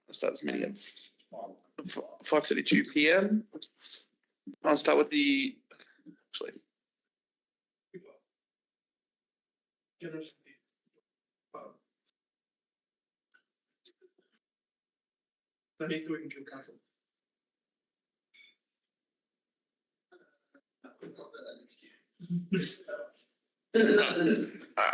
Start this meeting at 5:32 p.m. I'll start with the That needs to be in council.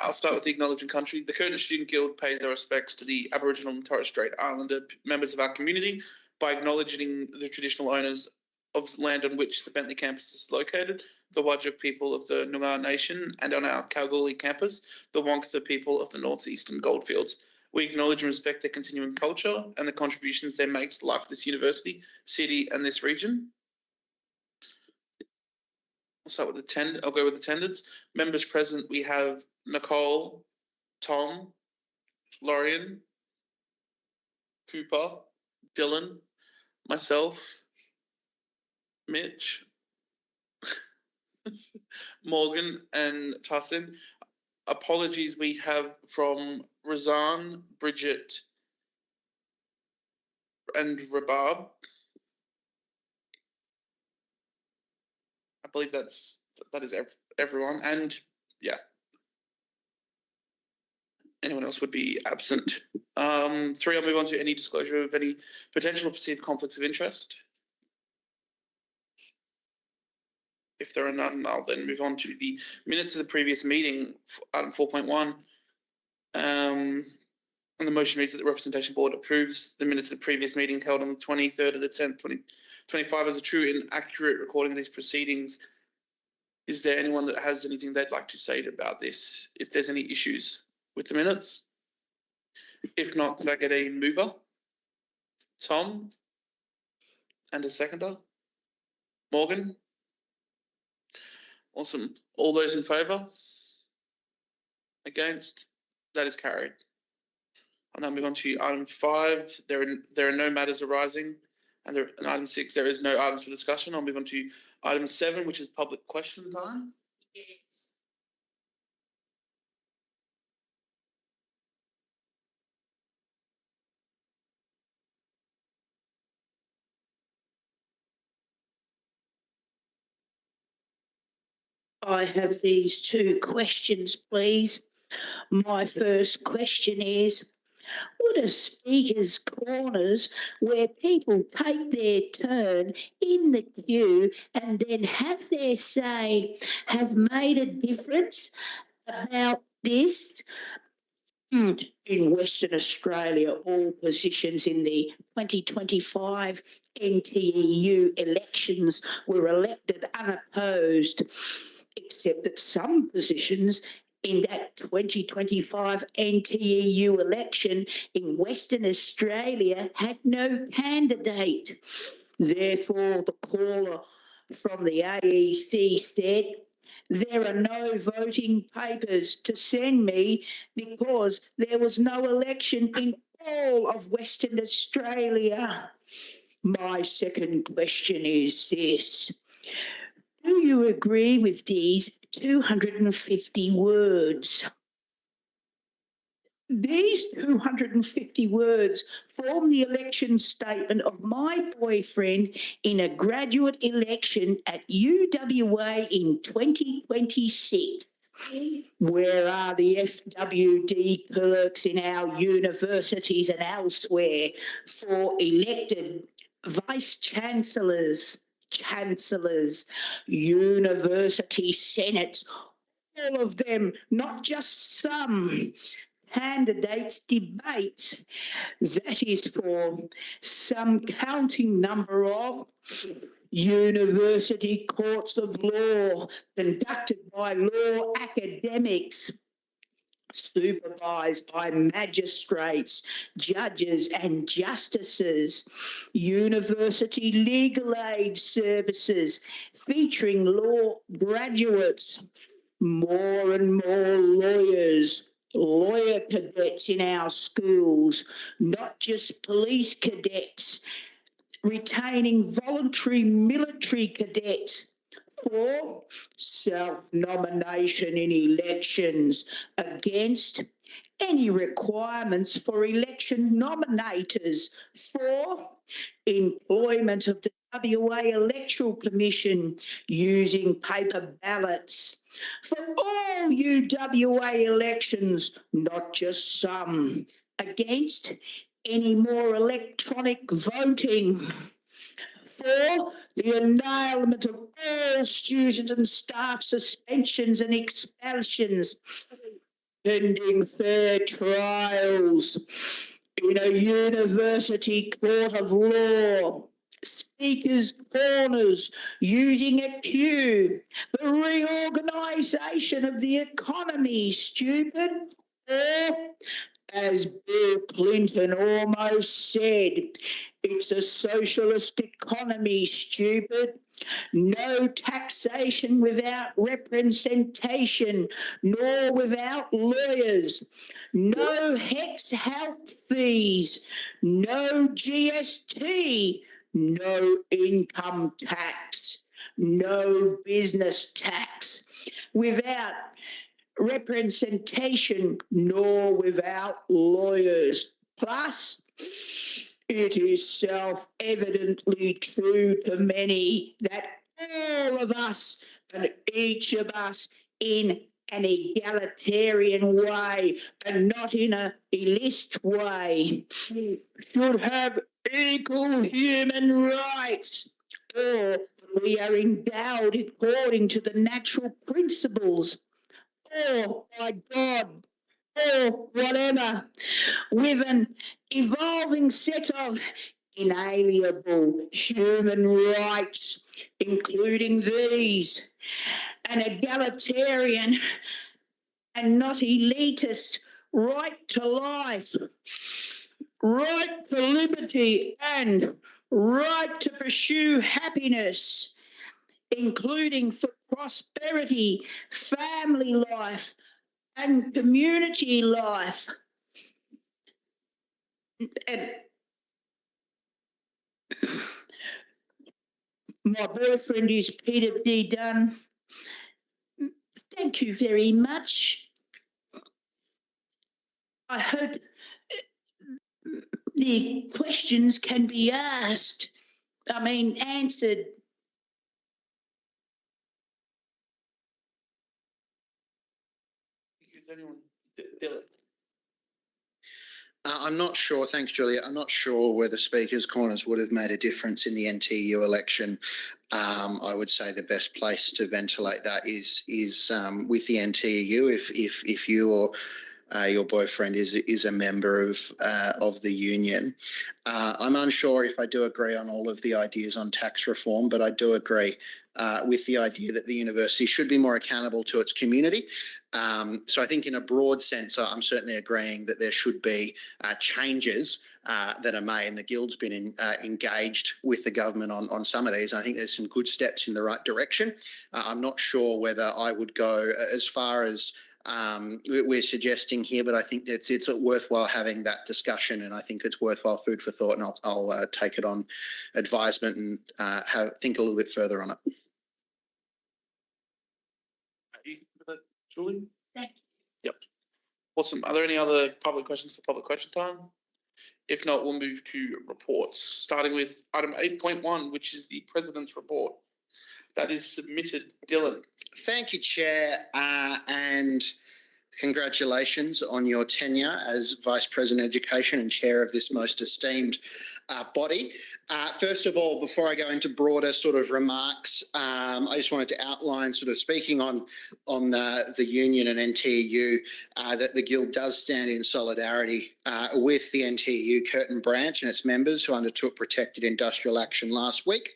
I'll start with the Acknowledging Country. The Curtin Student Guild pays their respects to the Aboriginal and Torres Strait Islander members of our community by acknowledging the traditional owners of the land on which the Bentley campus is located, the Whadjuk people of the Noongar Nation, and on our Kalgoorlie campus, the Wonkatha people of the Northeastern Goldfields. We acknowledge and respect their continuing culture and the contributions they make to the life of this university, city, and this region. I'll start with I'll go with attendance. Members present, we have Nicole, Tom, Lorian, Cooper, Dylan, myself, Mitch, Morgan, and Tussin. Apologies we have from Razan, Bridget, and Rabab. I believe that is everyone, and yeah, anyone else would be absent. 3, I'll move on to any disclosure of any potential or perceived conflicts of interest. If there are none, I'll then move on to the minutes of the previous meeting, item 4.1. And the motion reads that the Representation Board approves the minutes of the previous meeting held on the 23rd of the 10th, 2025 as a true and accurate recording of these proceedings. Is there anyone that has anything they'd like to say about this? If there's any issues with the minutes? If not, could I get a mover? Tom? And a seconder? Morgan? Awesome. All those in favour? Against? That is carried. I'll now move on to item 5. There are no matters arising. And in item 6, there is no items for discussion. I'll move on to item 7, which is public question time. Yes. I have these 2 questions, please. My first question is, would a speaker's corners where people take their turn in the queue and then have their say have made a difference about this? In Western Australia, all positions in the 2025 NTEU elections were elected unopposed, except that some positions in that 2025 NTEU election in Western Australia had no candidate. Therefore, the caller from the AEC said, there are no voting papers to send me because there was no election in all of Western Australia. My second question is this. Do you agree with these 250 words? These 250 words form the election statement of my boyfriend in a graduate election at UWA in 2026. Where are the FWD clerks in our universities and elsewhere for elected vice-chancellors, chancellors, university senates, all of them, not just some, candidates debates, that is for some counting number of university courts of law conducted by law academics, supervised by magistrates, judges and justices, university legal aid services featuring law graduates, more and more lawyers, lawyer cadets in our schools, not just police cadets, retaining voluntary military cadets, 4, self-nomination in elections. Against, any requirements for election nominators. 4, employment of the WA Electoral Commission using paper ballots for all UWA elections, not just some. Against, any more electronic voting. 4, the annulment of all student and staff suspensions and expulsions pending fair trials in a university court of law. Speakers' corners using a queue. The reorganisation of the economy, stupid. Or, as Bill Clinton almost said, it's a socialist economy, stupid. No taxation without representation, nor without lawyers. No HECS help fees. No GST. No income tax. No business tax. Without representation, nor without lawyers. Plus, it is self-evidently true to many that all of us and each of us in an egalitarian way and not in a elitist way should have equal human rights, or we are endowed according to the natural principles, or by God, or whatever, with an evolving set of inalienable human rights, including these: an egalitarian and not elitist right to life, right to liberty, and right to pursue happiness, including for prosperity, family life, and community life. And my boyfriend is Peter D. Dunn. Thank you very much. I hope the questions can be answered. Is anyone? Dylan. I'm not sure, thanks Julia, I'm not sure whether Speaker's Corners would have made a difference in the NTU election. I would say the best place to ventilate that is with the NTU if you or your boyfriend is a member of the union. I'm unsure if I do agree on all of the ideas on tax reform, but I do agree with the idea that the university should be more accountable to its community. So I think in a broad sense, I'm certainly agreeing that there should be changes that are made, and the Guild's been engaged with the government on some of these. I think there's some good steps in the right direction. I'm not sure whether I would go as far as we're suggesting here, but I think it's worthwhile having that discussion, and I think it's worthwhile food for thought, and I'll take it on advisement and think a little bit further on it. Julie? Thank you. Yep. Awesome. Are there any other public questions for public question time? If not, we'll move to reports, starting with item 8.1, which is the President's report. That is submitted. Dylan. Thank you, Chair, and congratulations on your tenure as Vice President Education and Chair of this most esteemed body. First of all, before I go into broader sort of remarks, I just wanted to outline, sort of speaking on the union and NTU, that the Guild does stand in solidarity with the NTU Curtin branch and its members who undertook protected industrial action last week,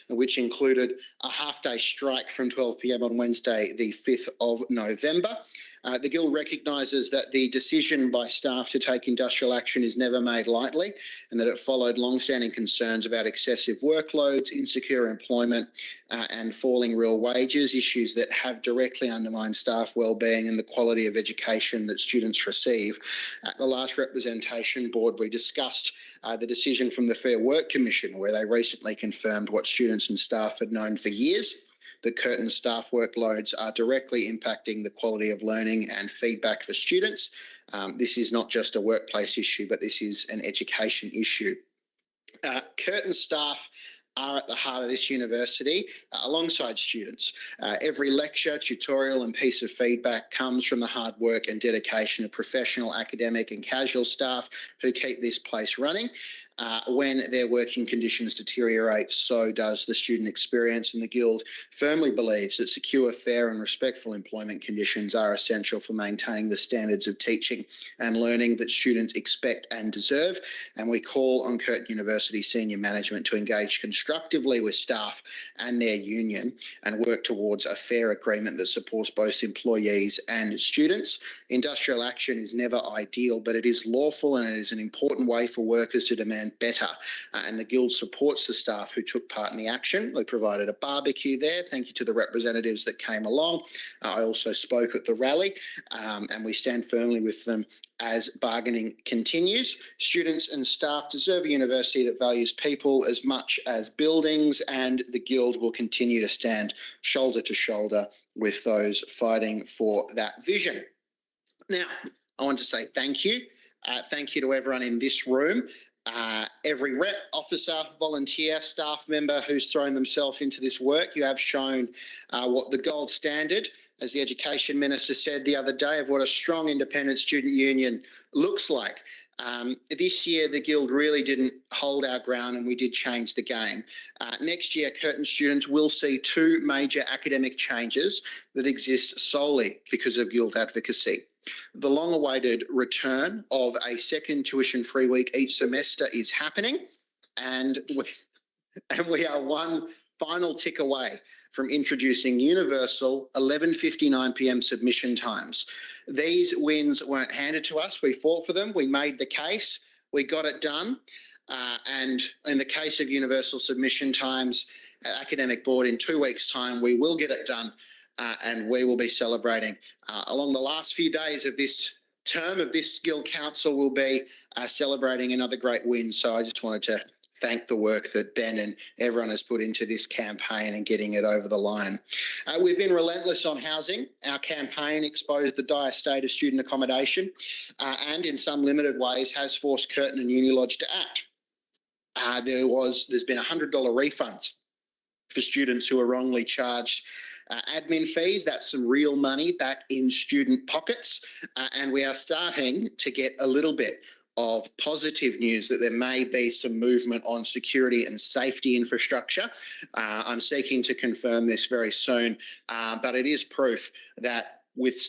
which included a half-day strike from 12 p.m. on Wednesday, the 5th of November. The Guild recognises that the decision by staff to take industrial action is never made lightly, and that it followed long-standing concerns about excessive workloads, insecure employment, and falling real wages, issues that have directly undermined staff wellbeing and the quality of education that students receive. At the last representation board, we discussed the decision from the Fair Work Commission, where they recently confirmed what students and staff had known for years, that Curtin staff workloads are directly impacting the quality of learning and feedback for students. This is not just a workplace issue, but this is an education issue. Curtin staff are at the heart of this university alongside students. Every lecture, tutorial and piece of feedback comes from the hard work and dedication of professional, academic and casual staff who keep this place running. When their working conditions deteriorate, so does the student experience, and the Guild firmly believes that secure, fair and respectful employment conditions are essential for maintaining the standards of teaching and learning that students expect and deserve. And we call on Curtin University senior management to engage constructively with staff and their union and work towards a fair agreement that supports both employees and students. Industrial action is never ideal, but it is lawful and it is an important way for workers to demand better. And the Guild supports the staff who took part in the action. We provided a barbecue there. Thank you to the representatives that came along. I also spoke at the rally and we stand firmly with them as bargaining continues. Students and staff deserve a university that values people as much as buildings, and the Guild will continue to stand shoulder to shoulder with those fighting for that vision. Now, I want to say thank you. Thank you to everyone in this room, every rep, officer, volunteer, staff member who's thrown themselves into this work. You have shown what the gold standard, as the Education Minister said the other day, of what a strong independent student union looks like. This year, the Guild really didn't hold our ground and we did change the game. Next year, Curtin students will see two major academic changes that exist solely because of Guild advocacy. The long-awaited return of a second tuition-free week each semester is happening, and we are one final tick away from introducing universal 11:59 p.m. submission times. These wins weren't handed to us. We fought for them. We made the case. We got it done. And in the case of universal submission times, Academic Board, in 2 weeks' time, we will get it done. And we will be celebrating along the last few days of this term of this Guild Council. We'll be celebrating another great win. So I just wanted to thank the work that Ben and everyone has put into this campaign and getting it over the line. We've been relentless on housing. Our campaign exposed the dire state of student accommodation and in some limited ways has forced Curtin and Unilodge to act. There's been $100 refunds for students who are wrongly charged admin fees. That's some real money back in student pockets. And we are starting to get a little bit of positive news that there may be some movement on security and safety infrastructure. I'm seeking to confirm this very soon, but it is proof that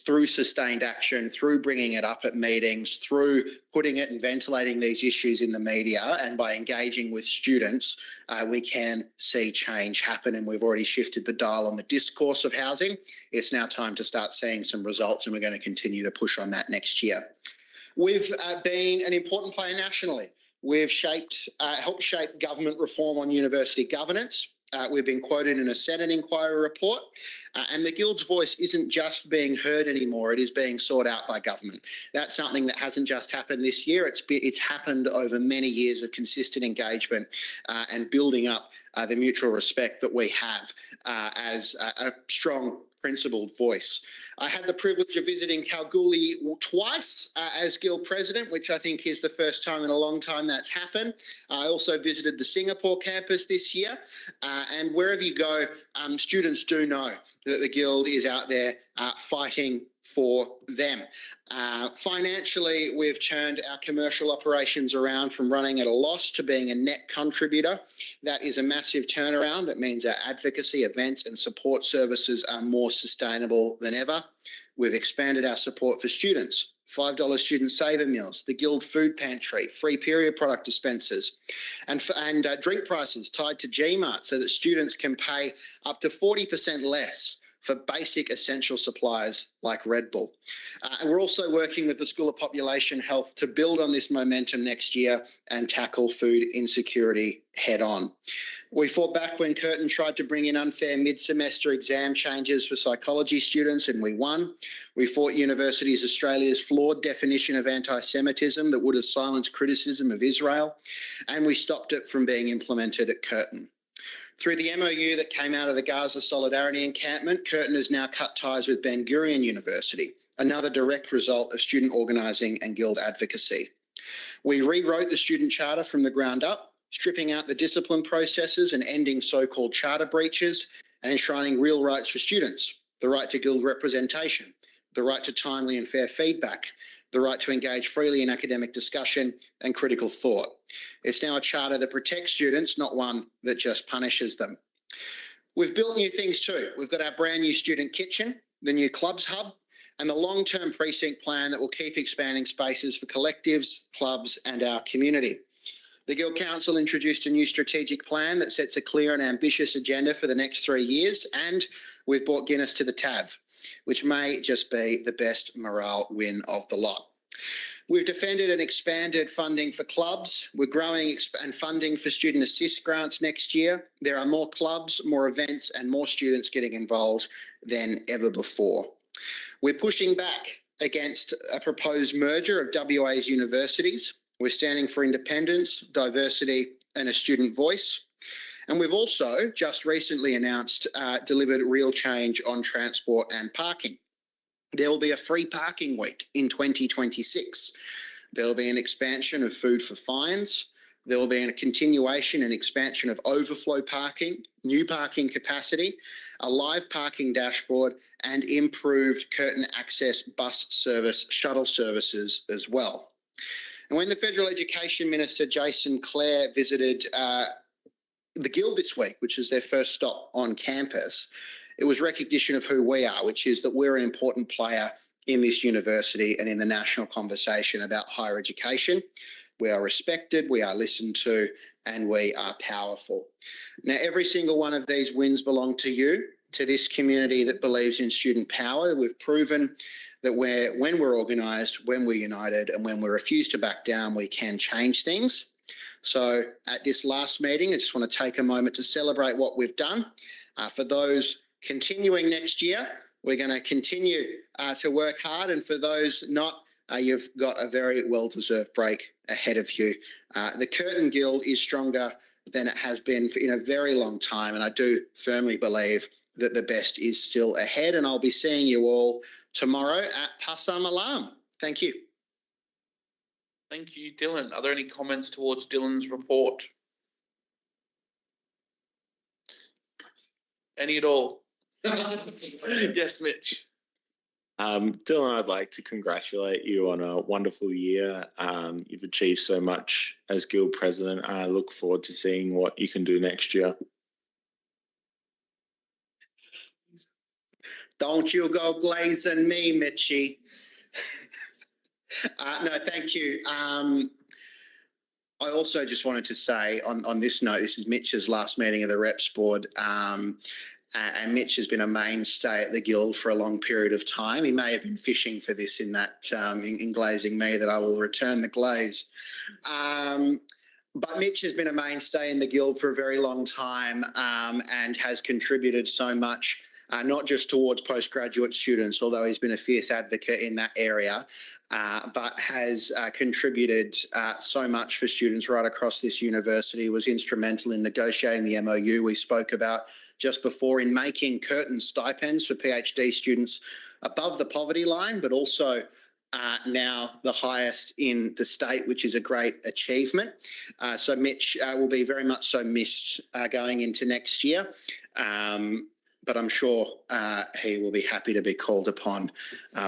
through sustained action, through bringing it up at meetings, through putting it and ventilating these issues in the media, and by engaging with students, we can see change happen. And we've already shifted the dial on the discourse of housing. It's now time to start seeing some results, and we're going to continue to push on that next year. We've been an important player nationally. We've helped shape government reform on university governance. We've been quoted in a Senate inquiry report, and the Guild's voice isn't just being heard anymore, it is being sought out by government. That's something that hasn't just happened this year, it's happened over many years of consistent engagement and building up the mutual respect that we have as a strong, principled voice. I had the privilege of visiting Kalgoorlie twice as Guild President, which I think is the first time in a long time that's happened. I also visited the Singapore campus this year. And wherever you go, students do know that the Guild is out there fighting for them. Financially, we've turned our commercial operations around from running at a loss to being a net contributor. That is a massive turnaround. It means our advocacy, events and support services are more sustainable than ever. We've expanded our support for students, $5 student saver meals, the Guild food pantry, free period product dispensers, and drink prices tied to GMART so that students can pay up to 40% less for basic essential supplies like Red Bull. And we're also working with the School of Population Health to build on this momentum next year and tackle food insecurity head on. We fought back when Curtin tried to bring in unfair mid-semester exam changes for psychology students, and we won. We fought Universities Australia's flawed definition of anti-Semitism that would have silenced criticism of Israel, and we stopped it from being implemented at Curtin. Through the MOU that came out of the Gaza Solidarity Encampment, Curtin has now cut ties with Ben Gurion University, another direct result of student organising and guild advocacy. We rewrote the student charter from the ground up, stripping out the discipline processes and ending so-called charter breaches and enshrining real rights for students, the right to guild representation, the right to timely and fair feedback, the right to engage freely in academic discussion and critical thought. It's now a charter that protects students, not one that just punishes them. We've built new things too. We've got our brand new student kitchen, the new clubs hub, and the long-term precinct plan that will keep expanding spaces for collectives, clubs and our community. The Guild Council introduced a new strategic plan that sets a clear and ambitious agenda for the next 3 years, and we've brought Guinness to the TAV, which may just be the best morale win of the lot. We've defended and expanded funding for clubs. We're growing and funding for student assist grants next year. There are more clubs, more events and more students getting involved than ever before. We're pushing back against a proposed merger of WA's universities. We're standing for independence, diversity and a student voice. And we've also just recently announced, delivered real change on transport and parking. There will be a free parking week in 2026. There will be an expansion of food for fines. There will be a continuation and expansion of overflow parking, new parking capacity, a live parking dashboard and improved Curtin Access bus service, shuttle services as well. And when the Federal Education Minister, Jason Clare, visited the Guild this week, which is their first stop on campus, it was recognition of who we are, which is that we're an important player in this university and in the national conversation about higher education. We are respected, we are listened to, and we are powerful. Now, every single one of these wins belong to you, to this community that believes in student power. We've proven that when we're organised, when we're united, and when we refuse to back down, we can change things. So at this last meeting, I just want to take a moment to celebrate what we've done. For those continuing next year, we're going to continue to work hard, and for those not, you've got a very well-deserved break ahead of you. The Curtin Guild is stronger than it has been in a very long time, and I do firmly believe that the best is still ahead, and I'll be seeing you all tomorrow at Passam Alam. Thank you. Thank you, Dylan. Are there any comments towards Dylan's report? Any at all? Yes, Mitch. Dylan, I'd like to congratulate you on a wonderful year. You've achieved so much as Guild President. I look forward to seeing what you can do next year. Don't you go glazing me, Mitchie. No, thank you. I also just wanted to say on this note, this is Mitch's last meeting of the Reps Board. And Mitch has been a mainstay at the Guild for a long period of time. He may have been fishing for this in that, in glazing me, that I will return the glaze. But Mitch has been a mainstay in the Guild for a very long time, and has contributed so much, not just towards postgraduate students, although he's been a fierce advocate in that area, but has contributed so much for students right across this university, was instrumental in negotiating the MOU we spoke about just before, in making Curtin stipends for PhD students above the poverty line, but also now the highest in the state, which is a great achievement. So Mitch will be very much so missed going into next year. But I'm sure he will be happy to be called upon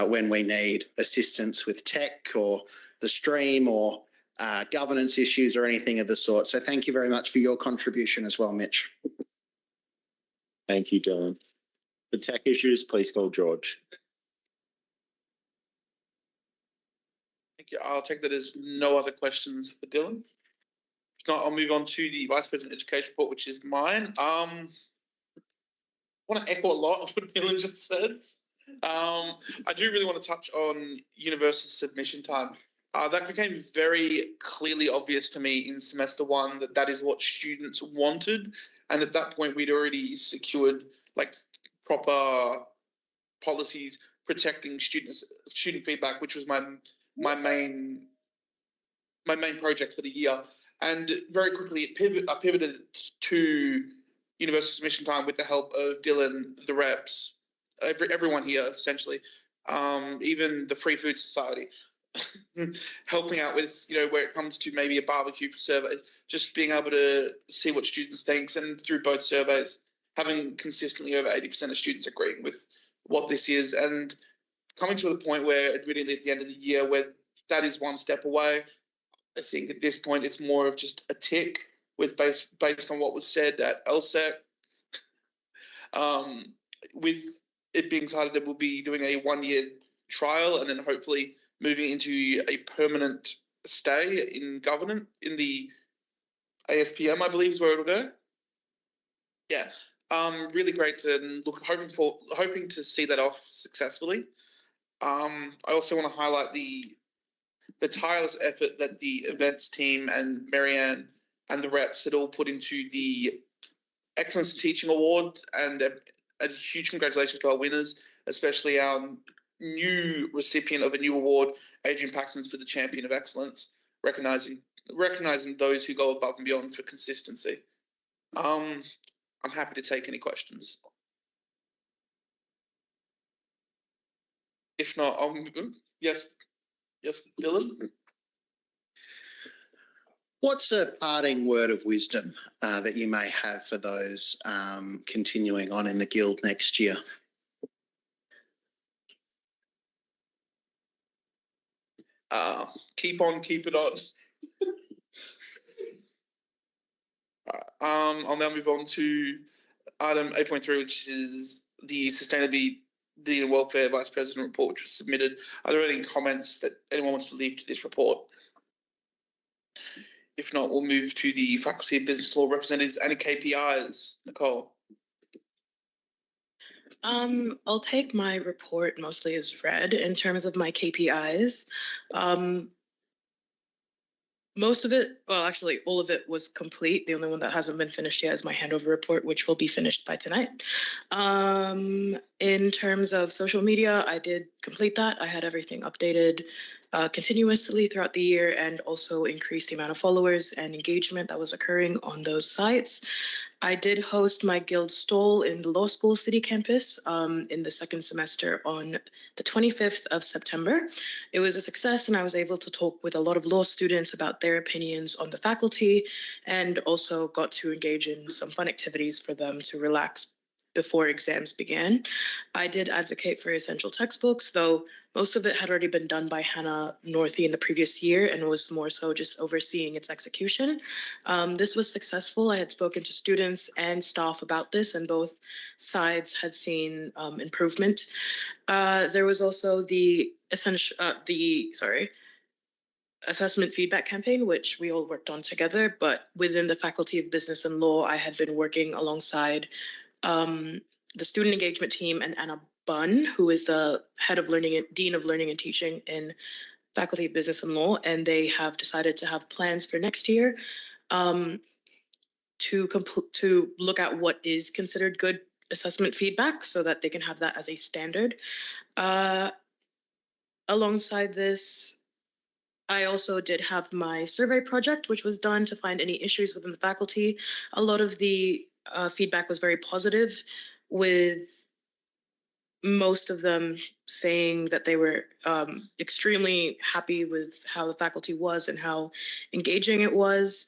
when we need assistance with tech or the stream or governance issues or anything of the sort. So thank you very much for your contribution as well, Mitch. Thank you, Dylan. For tech issues, please call George. Thank you. I'll take that as no other questions for Dylan. If not, I'll move on to the Vice President Education report, which is mine. I want to echo a lot of what Dylan just said. I do really want to touch on universal submission time. That became very clearly obvious to me in semester one that is what students wanted. And at that point, we'd already secured like proper policies protecting student feedback, which was my main project for the year. And very quickly, I pivoted to universal submission time with the help of Dylan, the reps, everyone here essentially, even the Free Food Society, helping out with, where it comes to maybe a barbecue for surveys, just being able to see what students think, and through both surveys, having consistently over 80% of students agreeing with what this is, and coming to a point where, admittedly, at the end of the year, where that is one step away. I think at this point it's more of just a tick with based on what was said at LSEC. With it being decided that we'll be doing a 1-year trial and then hopefully moving into a permanent stay in governance in the ASPM, I believe is where it'll go. Yeah. Really great to hoping to see that off successfully. I also want to highlight the tireless effort that the events team and Marianne and the reps had all put into the Excellence in Teaching Award, and a huge congratulations to our winners, especially our new recipient of a new award, Adrian Paxman, for the Champion of Excellence, recognizing those who go above and beyond for consistency. I'm happy to take any questions. If not, yes, Dylan. What's a parting word of wisdom that you may have for those continuing on in the Guild next year? Keep it on. I'll now move on to item 8.3, which is the Sustainability and Welfare Vice President report, which was submitted. Are there any comments that anyone wants to leave to this report? If not, we'll move to the Faculty of Business Law representatives and KPIs. Nicole. I'll take my report mostly as read in terms of my KPIs. Most of it, well, actually, all of it was complete. The only one that hasn't been finished yet is my handover report, which will be finished by tonight. In terms of social media, I did complete that. I had everything updated continuously throughout the year, and also increased the amount of followers and engagement that was occurring on those sites. I did host my Guild stall in the Law School City campus in the second semester on the 25th of September. It was a success, and I was able to talk with a lot of law students about their opinions on the faculty, and also got to engage in some fun activities for them to relax before exams began. I did advocate for essential textbooks, though most of it had already been done by Hannah Northey in the previous year, and was more so just overseeing its execution. This was successful. I had spoken to students and staff about this, and both sides had seen improvement. There was also the assessment feedback campaign, which we all worked on together, but within the Faculty of Business and Law, I had been working alongside the student engagement team and Anna Bunn, who is the Dean of Learning and Teaching in Faculty of Business and Law, and they have decided to have plans for next year to look at what is considered good assessment feedback, so that they can have that as a standard. Alongside this, I also did have my survey project, which was done to find any issues within the faculty. A lot of the feedback was very positive, with most of them saying that they were extremely happy with how the faculty was and how engaging it was.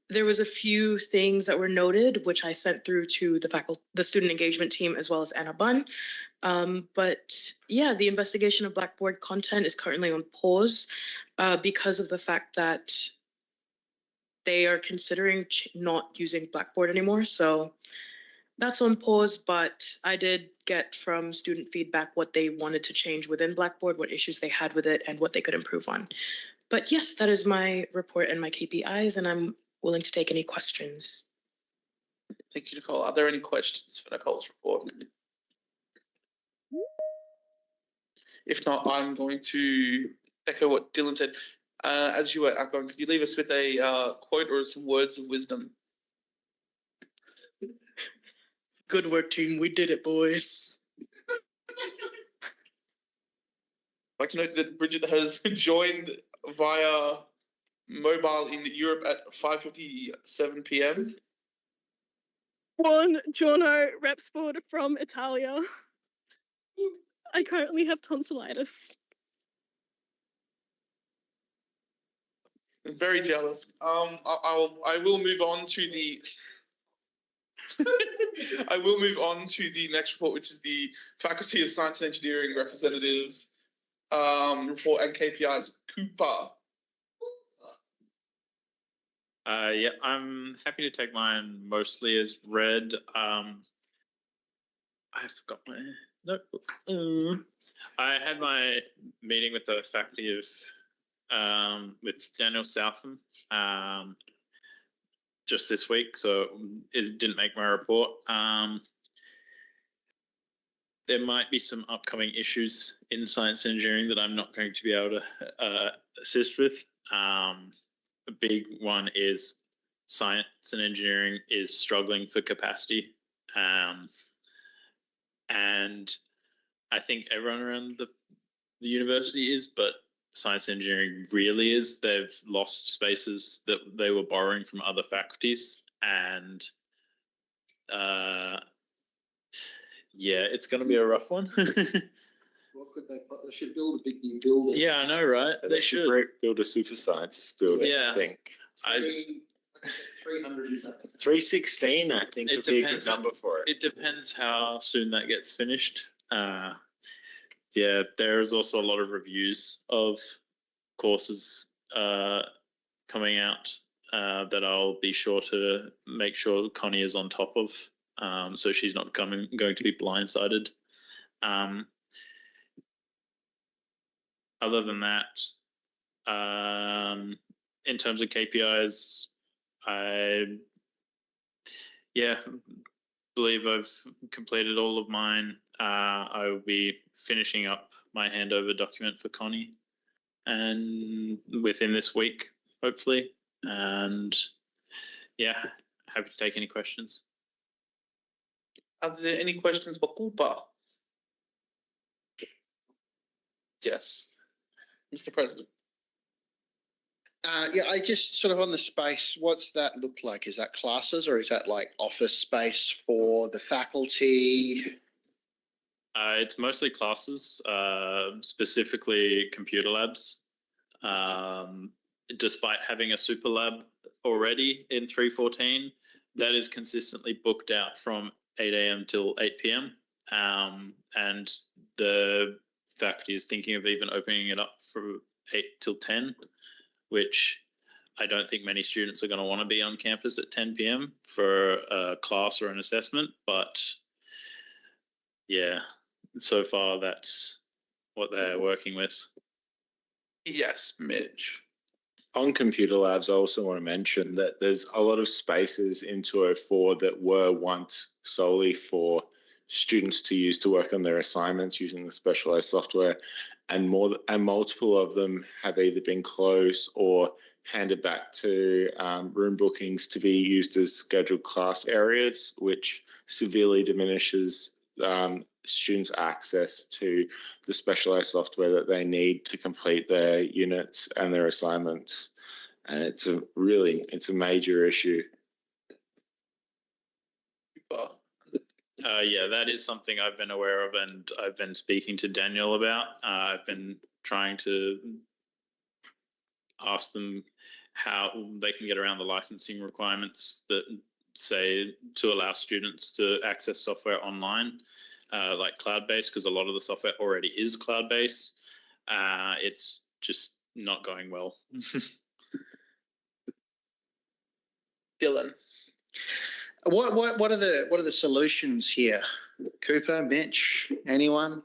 There was a few things that were noted, which I sent through to the student engagement team, as well as Anna Bunn. But yeah, the investigation of Blackboard content is currently on pause because of the fact that they are considering not using Blackboard anymore. So that's on pause, but I did get from student feedback what they wanted to change within Blackboard, what issues they had with it, and what they could improve on. But yes, that is my report and my KPIs, and I'm willing to take any questions. Thank you, Nicole. Are there any questions for Nicole's report? If not, I'm going to echo what Dylan said. As you were outgoing, could you leave us with a quote or some words of wisdom? Good work, team. We did it, boys. I'd like to note that Bridget has joined via mobile in Europe at 5:57 p.m. Buongiorno, Repsport from Italia. I currently have tonsillitis. I'm very jealous. I will move on to the. I will move on to the next report, which is the Faculty of Science and Engineering representatives report and KPIs. Cooper. Yeah, I'm happy to take mine mostly as read. I forgot my notebook. I had my meeting with the faculty of with Daniel Southam just this week, so it didn't make my report. There might be some upcoming issues in science and engineering that I'm not going to be able to assist with. A big one is science and engineering is struggling for capacity. And I think everyone around the university is, but science and engineering really is. They've lost spaces that they were borrowing from other faculties. And yeah, it's going to be a rough one. What could they put? They should build a big new building. Yeah, I know, right? They should. build a super science building. Yeah. I think 300 and something. 316. I think It would be a depends good number for it. It depends how soon that gets finished. Yeah, there is also a lot of reviews of courses coming out that I'll be sure to make sure Connie is on top of, so she's not going to be blindsided. Other than that, in terms of KPIs, I believe I've completed all of mine. I will be finishing up my handover document for Connie and within this week, hopefully. And yeah, happy to take any questions. Are there any questions for Cooper? Yes, Mr. President. Yeah, I just sort of on the space, what's that look like? Is that classes or is that like office space for the faculty? It's mostly classes, specifically computer labs. Despite having a super lab already in 314, that is consistently booked out from 8 a.m. till 8 p.m. And the faculty is thinking of even opening it up for 8 till 10, which I don't think many students are going to want to be on campus at 10 p.m. for a class or an assessment. But yeah, so far that's what they're working with. Yes, Mitch. On computer labs, I also want to mention that there's a lot of spaces in 204 that were once solely for students to use to work on their assignments using the specialized software, and multiple of them have either been closed or handed back to room bookings to be used as scheduled class areas, which severely diminishes students' access to the specialized software that they need to complete their units and their assignments. And it's a major issue. Yeah, that is something I've been aware of, and I've been speaking to Daniel about. I've been trying to ask them how they can get around the licensing requirements that say to allow students to access software online, like cloud-based, because a lot of the software already is cloud-based. It's just not going well. Dylan. What are the solutions here? Cooper, Mitch, anyone?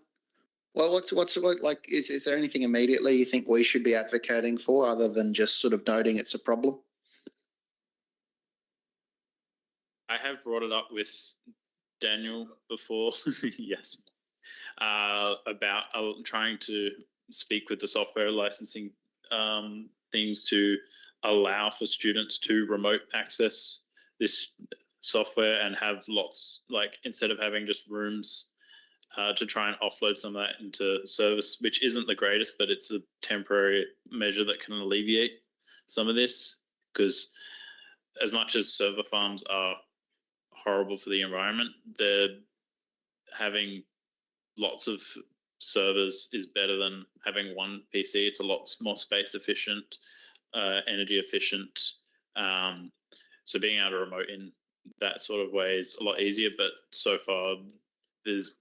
Well, what's like? Is there anything immediately you think we should be advocating for, other than just sort of noting it's a problem? I have brought it up with Daniel before, yes, about trying to speak with the software licensing things to allow for students to remote access this software and have lots, like instead of having just rooms, to try and offload some of that into service, which isn't the greatest, but it's a temporary measure that can alleviate some of this, because as much as server farms are horrible for the environment. They're having lots of servers is better than having one PC. It's a lot more space efficient, energy efficient. So being able to remote in that sort of way is a lot easier, but so far there's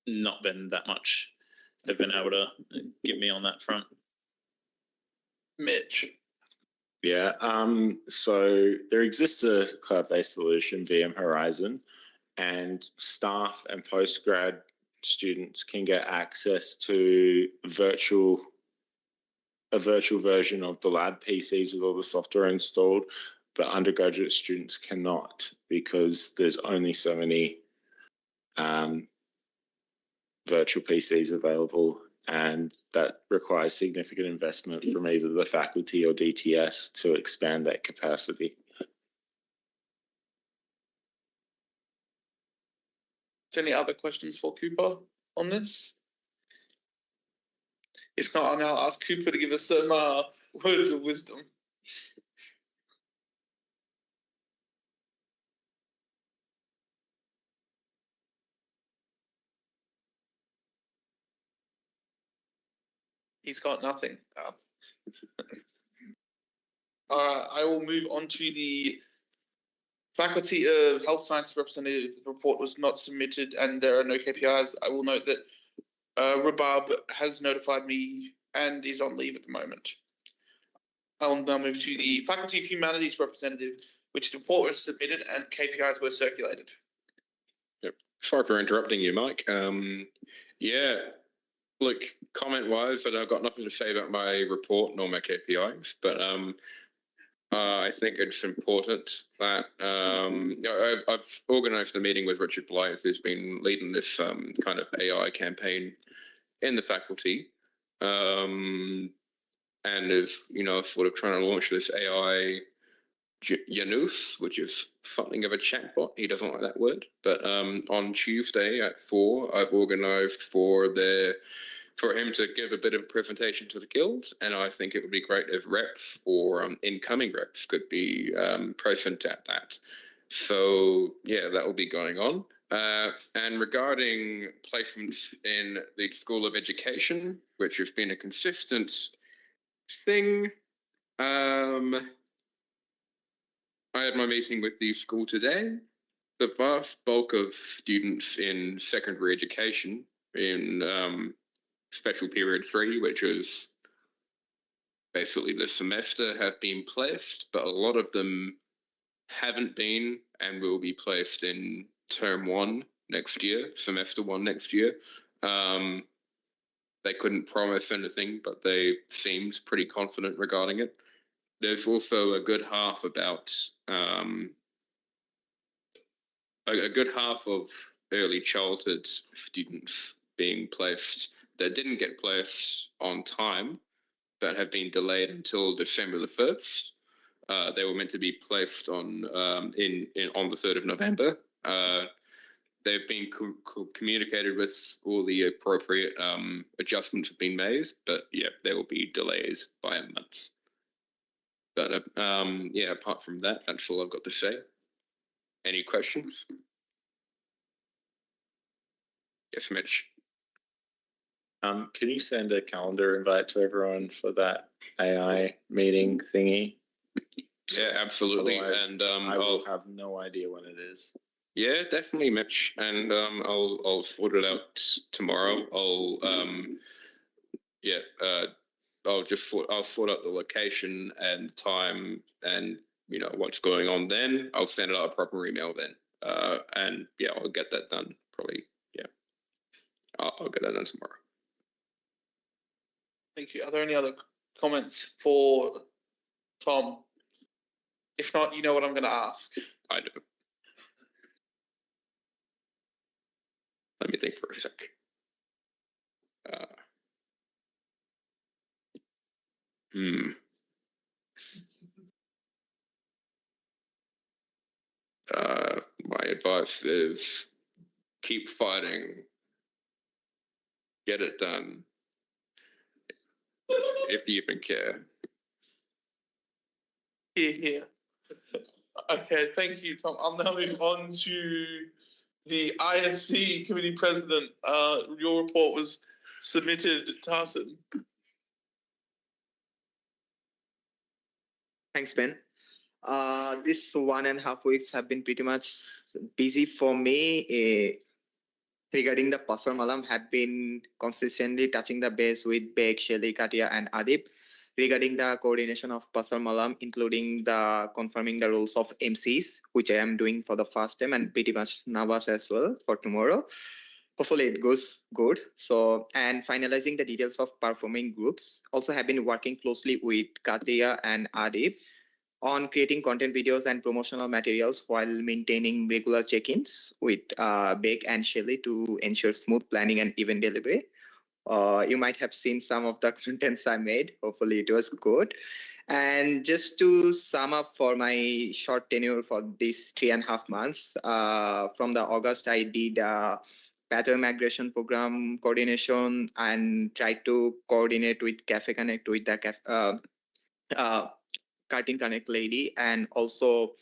not been that much they've been able to give me on that front. Mitch. Yeah, so there exists a cloud-based solution, VM Horizon, and staff and postgrad students can get access to a virtual version of the lab PCs with all the software installed, but undergraduate students cannot because there's only so many virtual PCs available, and that requires significant investment from either the faculty or DTS to expand that capacity. Is there any other questions for Cooper on this? If not, I'll now ask Cooper to give us some words of wisdom. He's got nothing. I will move on to the Faculty of Health Sciences representative. The report was not submitted and there are no KPIs. I will note that Rabab has notified me and is on leave at the moment. I will now move to the Faculty of Humanities representative, which the report was submitted and KPIs were circulated. Yep. Sorry for interrupting you, Mike. Yeah, look, comment-wise, I've got nothing to say about my report nor my KPIs, but I think it's important that I've organised a meeting with Richard Blythe, who's been leading this kind of AI campaign in the faculty, and is sort of trying to launch this AI Janus, which is something of a chatbot. He doesn't like that word, but on Tuesday at 4, I've organised for him to give a bit of a presentation to the guilds, and I think it would be great if reps or incoming reps could be present at that. So yeah, that will be going on. And regarding placements in the School of Education, which has been a consistent thing, I had my meeting with the school today. The vast bulk of students in secondary education in special period 3, which is basically the semester, have been placed, but a lot of them haven't been and will be placed in term 1 next year, semester 1 next year. They couldn't promise anything, but they seemed pretty confident regarding it. There's also a good half of early childhood students being placed that didn't get placed on time, that have been delayed until December the 1st. They were meant to be placed on on the 3rd of November. They've been communicated with, all the appropriate adjustments have been made, but yeah, there will be delays by a month. But yeah, apart from that, that's all I've got to say. Any questions? Yes, Mitch. Can you send a calendar invite to everyone for that AI meeting thingy? Yeah, absolutely. Otherwise, And I will have no idea when it is. Yeah, definitely, Mitch. And I'll sort it out tomorrow. I'll sort out the location and time and what's going on then. I'll send it out a proper email then. And yeah, I'll get that done probably. Yeah. I'll get that done tomorrow. Thank you. Are there any other comments for Tom? If not, you know what I'm going to ask. I do. Let me think for a sec. My advice is keep fighting. Get it done. If you even care. Here. Okay, thank you, Tom. I'll now move on to the ISC committee president. Your report was submitted, Tarsin. Thanks, Ben. This 1.5 weeks have been pretty much busy for me. Regarding the Pasar Malam, have been consistently touching the base with Beg, Shelly, Katia, and Adib. Regarding the coordination of Pasar Malam, including the confirming the rules of MCs, which I am doing for the first time and pretty much nervous as well for tomorrow. Hopefully it goes good. So, and finalizing the details of performing groups. Also have been working closely with Katia and Adib on creating content videos and promotional materials while maintaining regular check-ins with Beck and Shelly to ensure smooth planning and event delivery. You might have seen some of the contents I made. Hopefully it was good. And just to sum up for my short tenure for these 3.5 months, from the August, I did pattern migration program coordination and tried to coordinate with Cafe Connect with the Cartoon Connect lady, and also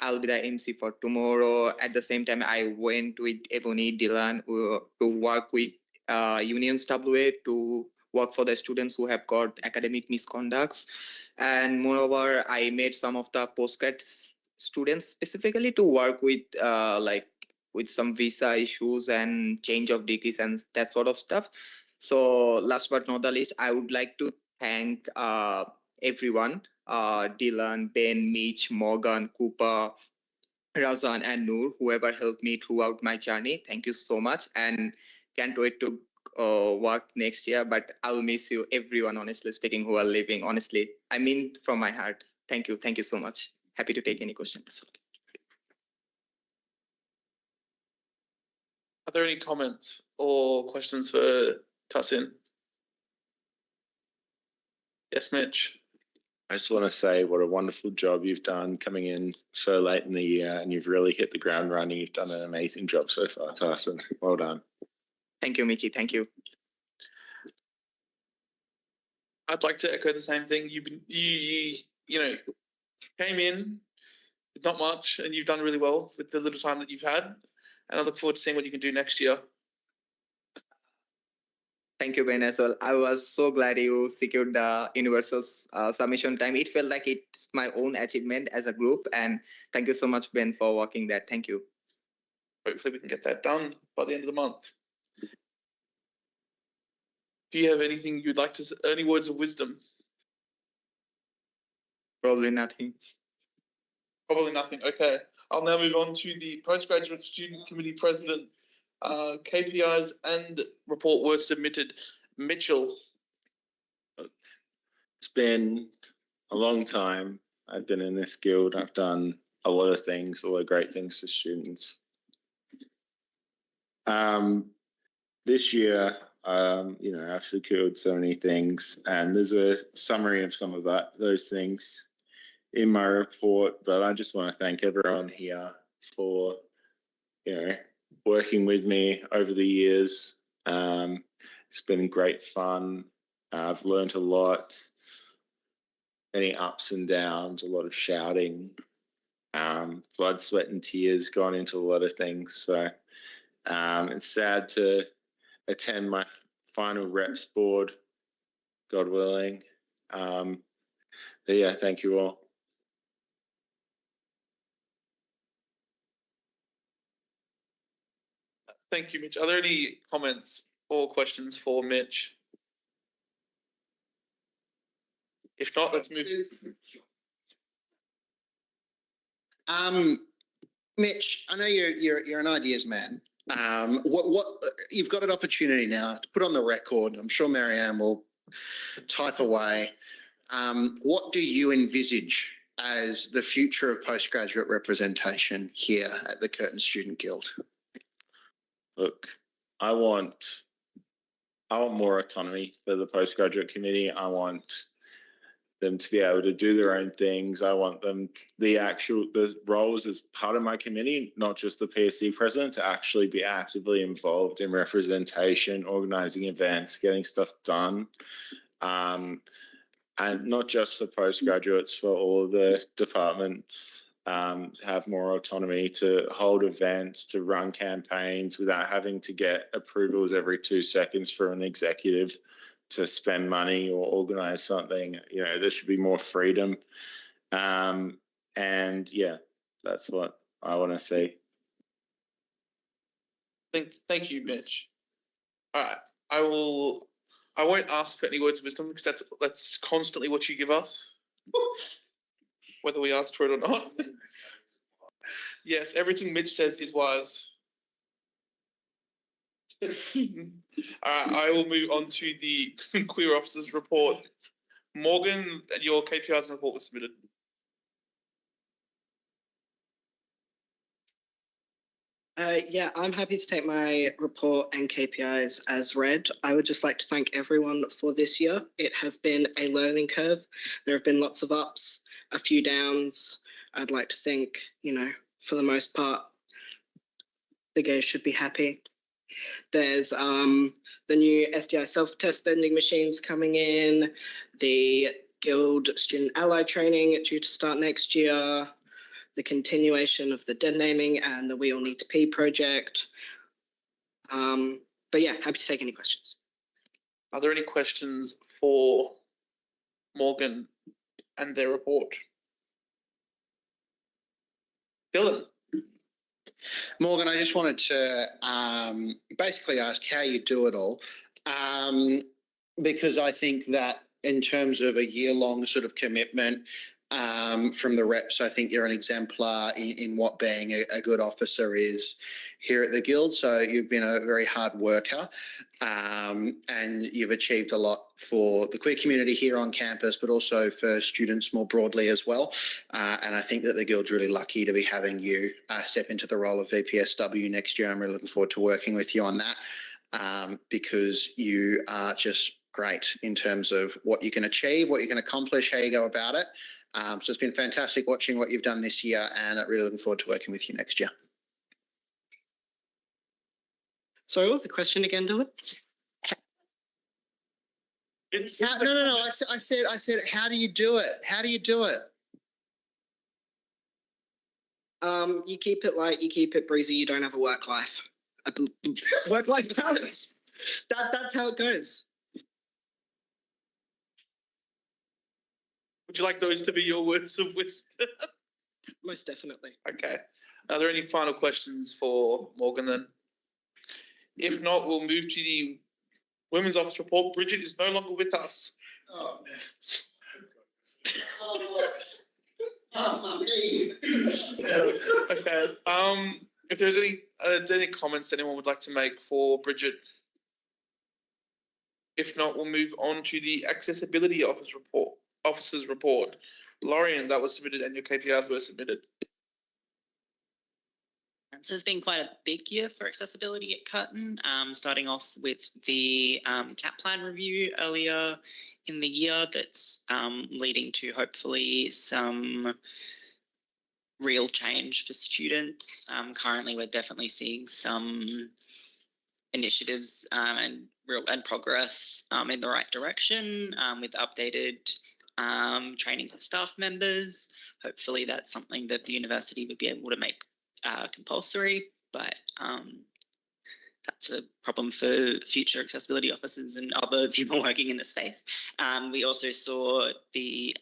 I'll be the MC for tomorrow. At the same time, I went with Ebony Dylan to work with Unions WA to work for the students who have got academic misconducts. And moreover, I made some of the postgrad students specifically to work with with some visa issues and change of degrees and that sort of stuff. So last but not the least, I would like to thank everyone, Dylan, Ben, Mitch, Morgan, Cooper, Razan, and Noor, whoever helped me throughout my journey. Thank you so much, and can't wait to work next year. But I'll miss you, everyone, honestly speaking, who are living. Honestly, I mean from my heart. Thank you. Thank you so much. Happy to take any questions. Are there any comments or questions for Tarsin? Yes, Mitch. I just want to say what a wonderful job you've done coming in so late in the year, and you've really hit the ground running. You've done an amazing job so far, Tarsin. Well done. Thank you, Michi. Thank you. I'd like to echo the same thing. You came in with not much, and you've done really well with the little time that you've had. And I look forward to seeing what you can do next year. Thank you, Ben, as well. I was so glad you secured the universal submission time. It felt like it's my own achievement as a group. And thank you so much, Ben, for working that. Thank you. Hopefully we can get that done by the end of the month. Do you have anything you'd like to say? Any words of wisdom? Probably nothing. Probably nothing. Okay. I'll now move on to the Postgraduate Student Committee President. KPIs and report were submitted. Mitchell. It's been a long time. I've been in this guild. I've done a lot of things, a lot of great things to students. This year, I've secured so many things, and there's a summary of some of those things in my report. But I just want to thank everyone here for, working with me over the years. It's been great fun. I've learned a lot, many ups and downs, a lot of shouting, blood, sweat and tears gone into a lot of things. So it's sad to attend my final reps board, God willing. But yeah, thank you all. Thank you, Mitch. Are there any comments or questions for Mitch? If not, let's move. Mitch, I know you're an ideas man. What you've got an opportunity now to put on the record. I'm sure Marianne will type away. What do you envisage as the future of postgraduate representation here at the Curtin Student Guild? Look, I want more autonomy for the postgraduate committee. I want them to be able to do their own things. I want them, the roles as part of my committee, not just the PSC president, to actually be actively involved in representation, organising events, getting stuff done. And not just for postgraduates, for all of the departments have more autonomy to hold events, to run campaigns without having to get approvals every 2 seconds for an executive to spend money or organize something. You know, there should be more freedom. And yeah, that's what I want to see. Thank you, Mitch. All right, I won't ask for any words of wisdom because that's constantly what you give us, whether we ask for it or not. Yes, everything Mitch says is wise. All right, I will move on to the queer officers report. Morgan, your KPIs and report was submitted. Yeah, I'm happy to take my report and KPIs as read. I would just like to thank everyone for this year. It has been a learning curve. There have been lots of ups, a few downs. I'd like to think, you know, for the most part, the gays should be happy. There's the new SDI self-test vending machines coming in, the Guild Student Ally training due to start next year, the continuation of the dead naming and the We All Need to Pee project. But yeah, happy to take any questions. Are there any questions for Morgan and their report? Dylan. Morgan, I just wanted to basically ask how you do it all, because I think that in terms of a year-long sort of commitment from the reps, I think you're an exemplar in what being a good officer is here at the Guild. So you've been a very hard worker and you've achieved a lot for the queer community here on campus, but also for students more broadly as well. And I think that the Guild's really lucky to be having you step into the role of VPSW next year. I'm really looking forward to working with you on that because you are just great in terms of what you can achieve, what you can accomplish, how you go about it. So it's been fantastic watching what you've done this year and really looking forward to working with you next year. Sorry, what was the question again, Dylan? No. I said, how do you do it? How do you do it? You keep it light, you keep it breezy, you don't have a work life. Work-life balance. That's how it goes. Would you like those to be your words of wisdom? Most definitely. Okay. Are there any final questions for Morgan then? If not, we'll move to the Women's Office report. Bridget is no longer with us. Oh, me. Okay. If there's any comments that anyone would like to make for Bridget. If not, we'll move on to the Accessibility Officer's report. Lorian, that was submitted and your KPIs were submitted. So it's been quite a big year for accessibility at Curtin, starting off with the CAP plan review earlier in the year that's leading to hopefully some real change for students. Currently, we're definitely seeing some initiatives and progress in the right direction with updated training for staff members. Hopefully that's something that the university would be able to make compulsory, but that's a problem for future accessibility officers and other people working in the space. We also saw the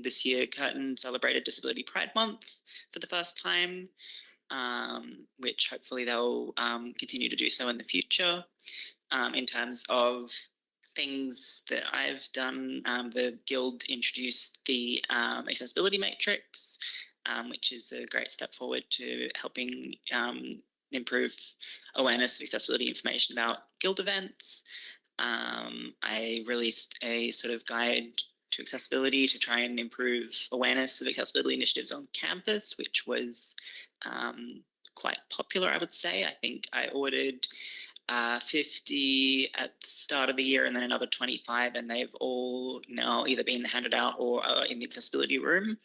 this year Curtin celebrated Disability Pride Month for the first time, which hopefully they'll continue to do so in the future. In terms of things that I've done, the Guild introduced the accessibility matrix, which is a great step forward to helping improve awareness of accessibility information about Guild events. I released a sort of guide to accessibility to try and improve awareness of accessibility initiatives on campus, which was quite popular, I would say. I think I ordered 50 at the start of the year and then another 25, and they've all now either been handed out or are in the accessibility room.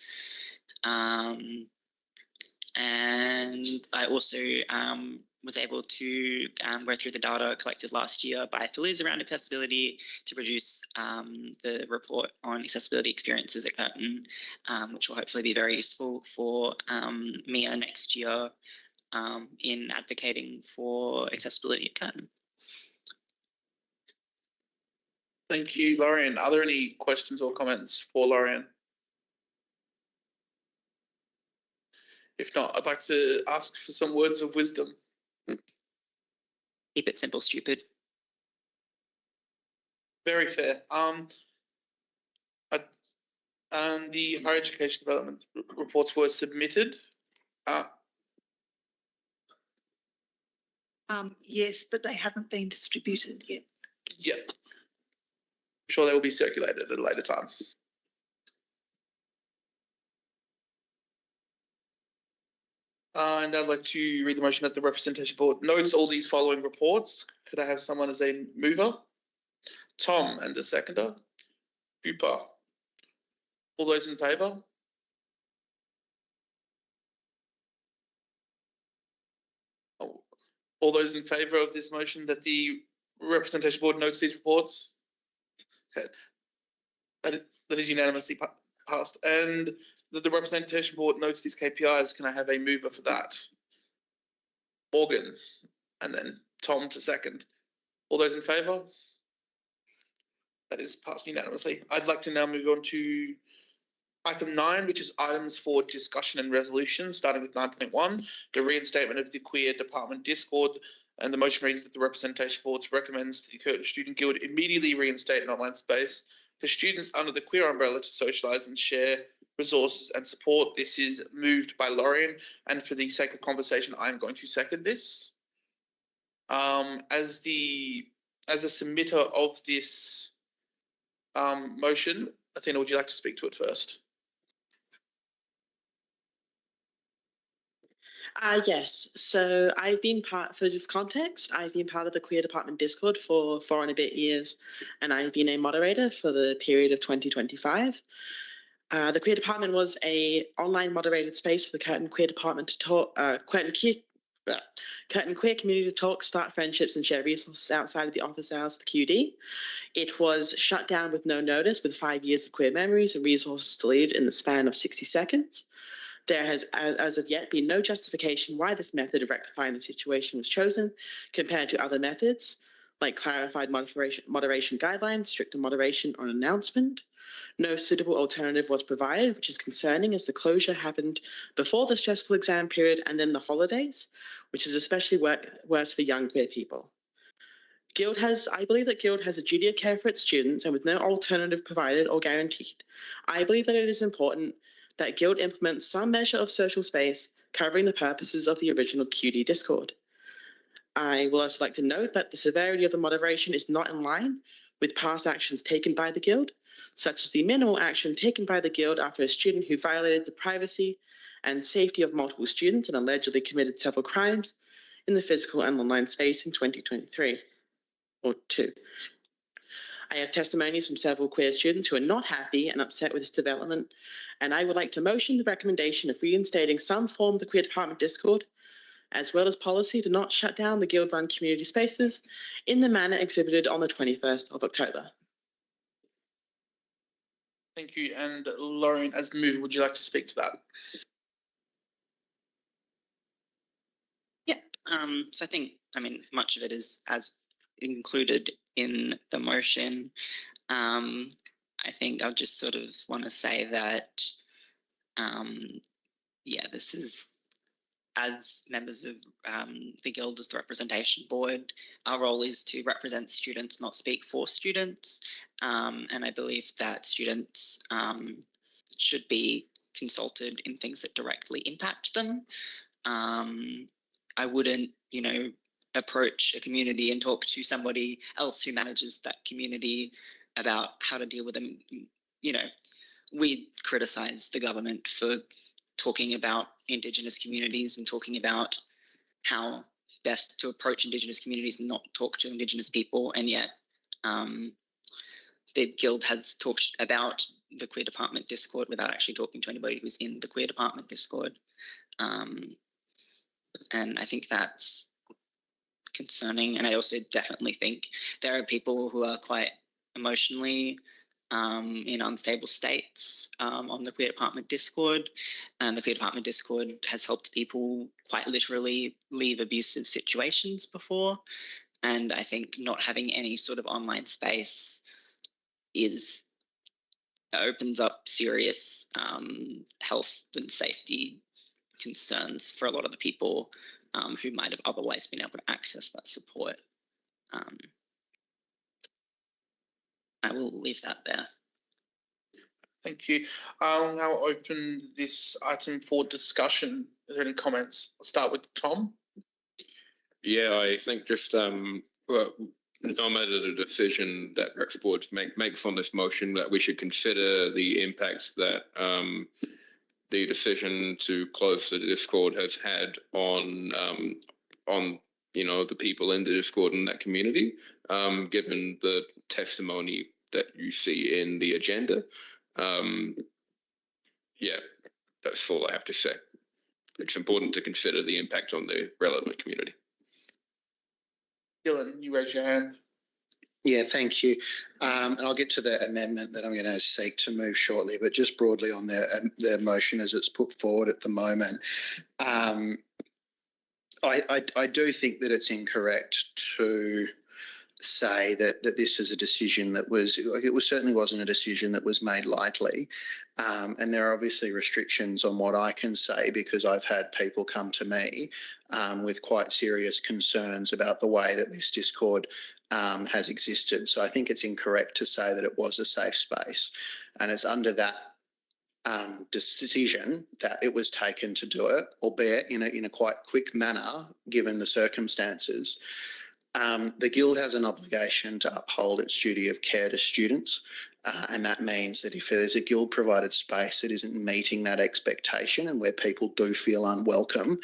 And I also was able to go through the data collected last year by Feliz around accessibility to produce the report on accessibility experiences at Curtin, which will hopefully be very useful for Mia next year in advocating for accessibility at Curtin. Thank you, Lorian. Are there any questions or comments for Lorian? If not, I'd like to ask for some words of wisdom. Keep it simple, stupid. Very fair. And the higher education development reports were submitted. Yes, but they haven't been distributed yet. Yeah. I'm sure they will be circulated at a later time. And I'd like to read the motion that the representation board notes all these following reports. Could I have someone as a mover? Tom and a seconder. Cooper. All those in favour? All those in favour of this motion that the representation board notes these reports? Okay. That is unanimously passed. And that the representation board notes these KPIs. Can I have a mover for that? Morgan, and then Tom to second. All those in favour? That is passed unanimously. I'd like to now move on to item 9, which is items for discussion and resolution, starting with 9.1, the reinstatement of the Queer Department Discord. And the motion reads that the representation board recommends the Curtin Student Guild immediately reinstate an online space for students under the queer umbrella to socialise and share resources and support. This is moved by Lorian, and for the sake of conversation, I'm going to second this. As a submitter of this motion, Athena, would you like to speak to it first? Yes, so I've been for context, I've been part of the Queer Department Discord for 4 and a bit years, and I've been a moderator for the period of 2025. The Queer Department was a online moderated space for the Curtin Queer Department to talk, Curtin Queer Community to talk, start friendships and share resources outside of the office hours of the QD. It was shut down with no notice, with 5 years of queer memories and resources deleted in the span of 60 seconds. There has, as of yet, been no justification why this method of rectifying the situation was chosen compared to other methods, like clarified moderation guidelines, stricter moderation or an announcement. No suitable alternative was provided, which is concerning as the closure happened before the stressful exam period and then the holidays, which is especially worse for young queer people. I believe that Guild has a duty of care for its students, and with no alternative provided or guaranteed, I believe that it is important that Guild implements some measure of social space covering the purposes of the original QD Discord. I will also like to note that the severity of the moderation is not in line with past actions taken by the Guild, such as the minimal action taken by the Guild after a student who violated the privacy and safety of multiple students and allegedly committed several crimes in the physical and online space in 2023, or 2. I have testimonies from several queer students who are not happy and upset with this development, and I would like to motion the recommendation of reinstating some form of the Queer Department Discord, as well as policy to not shut down the Guild-run community spaces in the manner exhibited on the 21st of October. Thank you. And Lauren, as the mover, would you like to speak to that? Yeah, so I mean, much of it is as included in the motion. I think I'll just sort of want to say that, yeah, this is, as members of the Guild as the representation board, our role is to represent students, not speak for students. And I believe that students should be consulted in things that directly impact them. I wouldn't, approach a community and talk to somebody else who manages that community about how to deal with them. We criticise the government for talking about Indigenous communities and talking about how best to approach Indigenous communities and not talk to Indigenous people. And yet the Guild has talked about the Queer Department Discord without actually talking to anybody who's in the Queer Department Discord. And I think that's concerning. And I also definitely think there are people who are quite emotionally in unstable states on the Queer Department Discord. And the Queer Department Discord has helped people quite literally leave abusive situations before. And I think not having any sort of online space opens up serious health and safety concerns for a lot of the people who might have otherwise been able to access that support. I will leave that there. Thank you. I'll now open this item for discussion. Are there any comments? I'll start with Tom. Yeah, I think just no matter the decision that Rex Board makes on this motion, that we should consider the impacts that the decision to close the Discord has had on the people in the Discord and that community, given the testimony that you see in the agenda. Yeah, that's all I have to say. It's important to consider the impact on the relevant community. Dylan, you raise your hand. Yeah, thank you. And I'll get to the amendment that I'm going to seek to move shortly, but just broadly on the motion as it's put forward at the moment. I do think that it's incorrect to say that this is a decision that certainly wasn't a decision that was made lightly. And there are obviously restrictions on what I can say, because I've had people come to me with quite serious concerns about the way that this Discord has existed. So I think it's incorrect to say that it was a safe space, and it's under that decision that it was taken to do it, albeit in a quite quick manner given the circumstances. The Guild has an obligation to uphold its duty of care to students, and that means that if there's a Guild provided space that isn't meeting that expectation and where people do feel unwelcome,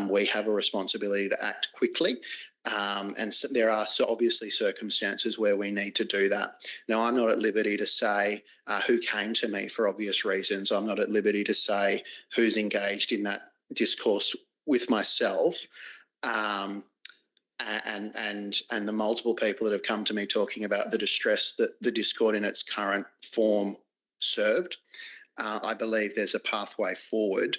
we have a responsibility to act quickly. And so there are obviously circumstances where we need to do that. Now, I'm not at liberty to say who came to me for obvious reasons. I'm not at liberty to say who's engaged in that discourse with myself. And the multiple people that have come to me talking about the distress that the Discord in its current form served. I believe there's a pathway forward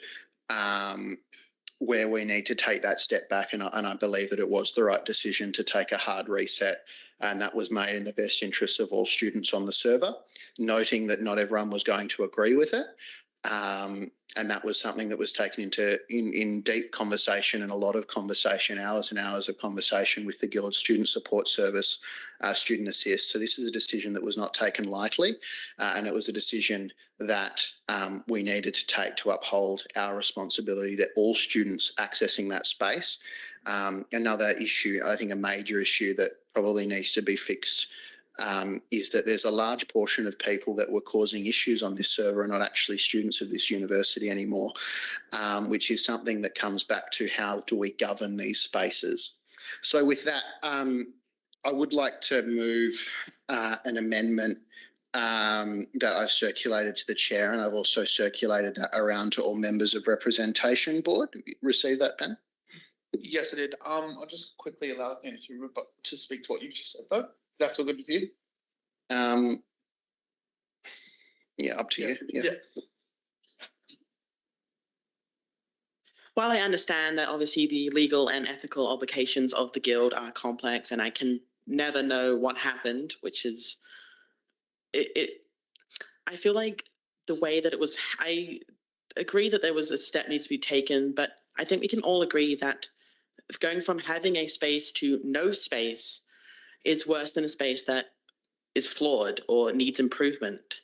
where we need to take that step back, and I believe that it was the right decision to take a hard reset, and that was made in the best interests of all students on the server, noting that not everyone was going to agree with it. And that was something that was taken in deep conversation and a lot of conversation, hours and hours of conversation with the Guild Student Support Service, Student Assist. So this is a decision that was not taken lightly, and it was a decision that we needed to take to uphold our responsibility to all students accessing that space. Another issue, I think a major issue that probably needs to be fixed, is that there's a large portion of people that were causing issues on this server are not actually students of this university anymore, which is something that comes back to how do we govern these spaces. So with that, I would like to move an amendment that I've circulated to the chair, and I've also circulated that around to all members of Representation Board. Receive that, Ben? Yes, I did. I'll just quickly allow you to speak to what you just said, though. That's all good with you? Yeah, up to you. Yeah. While I understand that obviously the legal and ethical obligations of the Guild are complex, and I can never know what happened, which is I feel like the way that it was, I agree that there was a step needs to be taken, but I think we can all agree that going from having a space to no space is worse than a space that is flawed or needs improvement.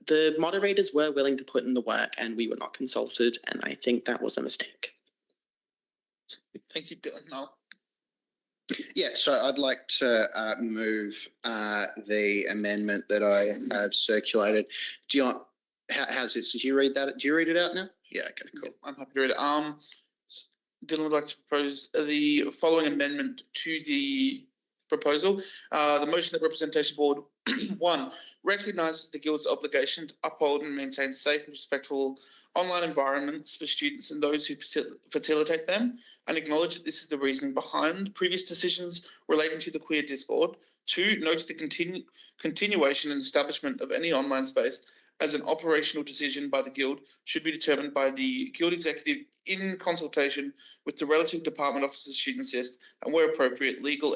The moderators were willing to put in the work and we were not consulted, and I think that was a mistake. Thank you, Dylan. Noel. Yeah, so I'd like to move the amendment that I have circulated. Do you want, how's it? Did you read that? Do you read it out now? Yeah, okay, cool. Yeah, I'm happy to read it. Dylan would like to propose the following amendment to the proposal. The motion that Representation Board 1 recognises the Guild's obligation to uphold and maintain safe and respectful online environments for students and those who facilitate them, and acknowledge that this is the reasoning behind previous decisions relating to the Queer Discord. 2, notes the continuation and establishment of any online space as an operational decision by the Guild should be determined by the Guild Executive in consultation with the relative department officers should insist, and where appropriate, legal,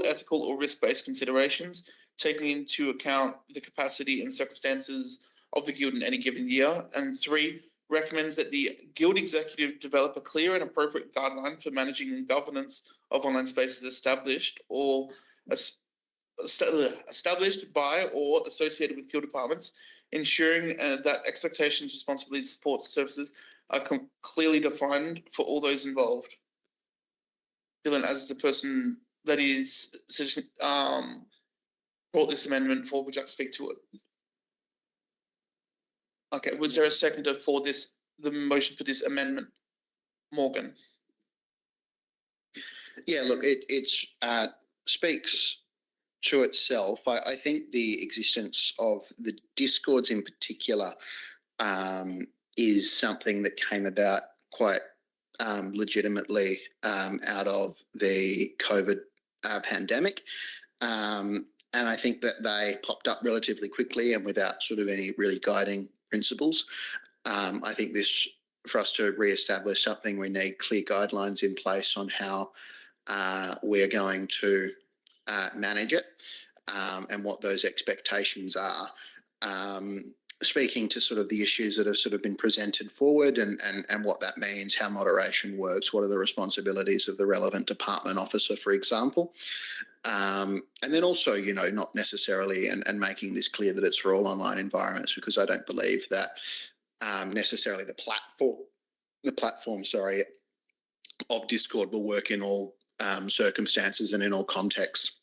ethical or risk-based considerations, taking into account the capacity and circumstances of the Guild in any given year. And 3, recommends that the Guild Executive develop a clear and appropriate guideline for managing and governance of online spaces established by or associated with Guild departments, ensuring that expectations, responsibilities, supports, and services are clearly defined for all those involved. Dylan, as the person that is brought this amendment forward, would you like to speak to it? Okay, was there a seconder for this, the motion for this amendment? Morgan. Yeah, look, it speaks to itself. I think the existence of the Discords in particular is something that came about quite legitimately out of the COVID pandemic. And I think that they popped up relatively quickly and without sort of any really guiding principles. I think this, for us to re-establish something, we need clear guidelines in place on how we're going to manage it and what those expectations are. Speaking to sort of the issues that have sort of been presented forward and what that means, how moderation works, what are the responsibilities of the relevant department officer, for example. And then also, you know, not necessarily, and making this clear that it's for all online environments, because I don't believe that necessarily the platform, of Discord will work in all circumstances and in all contexts,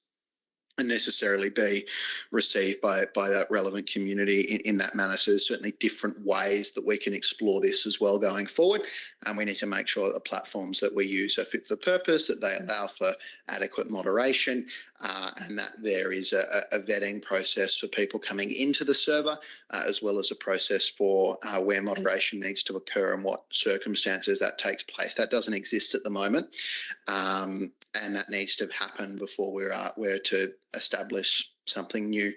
and necessarily be received by that relevant community in that manner. So there's certainly different ways that we can explore this as well going forward. And we need to make sure that the platforms that we use are fit for purpose, that they allow for adequate moderation, and that there is a vetting process for people coming into the server, as well as a process for where moderation needs to occur and what circumstances that takes place. That doesn't exist at the moment. And that needs to happen before we're to establish something new,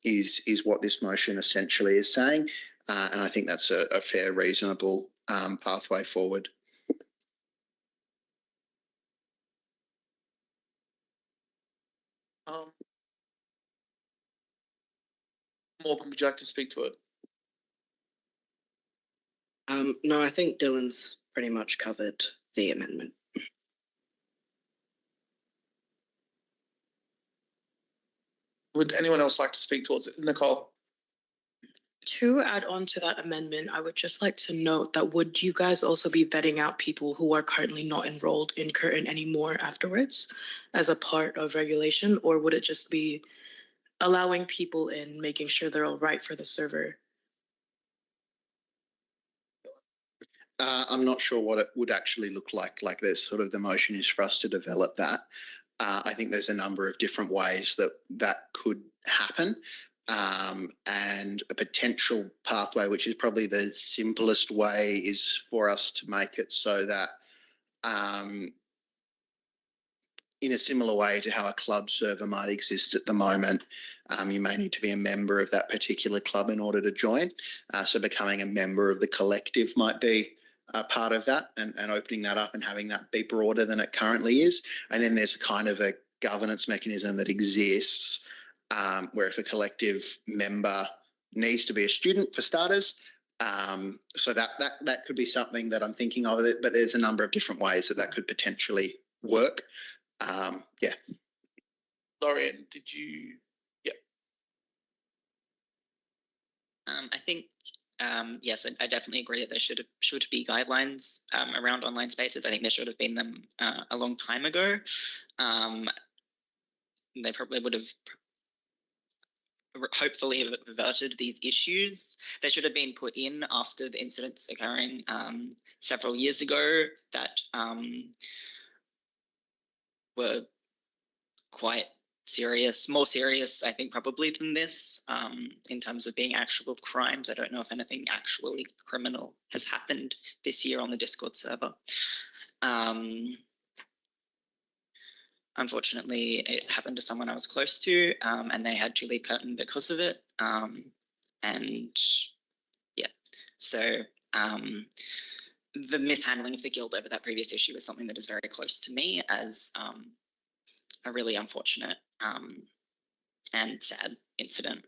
is what this motion essentially is saying. And I think that's a fair, reasonable pathway forward. Morgan, would you like to speak to it? No, I think Dylan's pretty much covered the amendment. Would anyone else like to speak towards it? Nicole? To add on to that amendment, I would just like to note that would you guys also be vetting out people who are currently not enrolled in Curtin anymore afterwards as a part of regulation, or would it just be allowing people in, making sure they're all right for the server? I'm not sure what it would actually look like. Like, there's sort of, the motion is for us to develop that. I think there's a number of different ways that could happen. And a potential pathway, which is probably the simplest way, is for us to make it so that in a similar way to how a club server might exist at the moment, you may need to be a member of that particular club in order to join. So becoming a member of the collective might be part of that, and opening that up and having that be broader than it currently is. And then there's kind of a governance mechanism that exists where if a collective member needs to be a student, for starters, so that could be something that I'm thinking of, but there's a number of different ways that could potentially work. Yeah. Lorian, did you? Yeah. I think yes, I definitely agree that there should be guidelines around online spaces. I think there should have been them a long time ago. They probably would have hopefully have averted these issues. They should have been put in after the incidents occurring several years ago that were quite serious, more serious, I think, probably than this, in terms of being actual crimes. I don't know if anything actually criminal has happened this year on the Discord server. Unfortunately, it happened to someone I was close to, and they had to leave Curtin because of it. And yeah, so the mishandling of the guild over that previous issue is something that is very close to me as a really unfortunate and sad incident.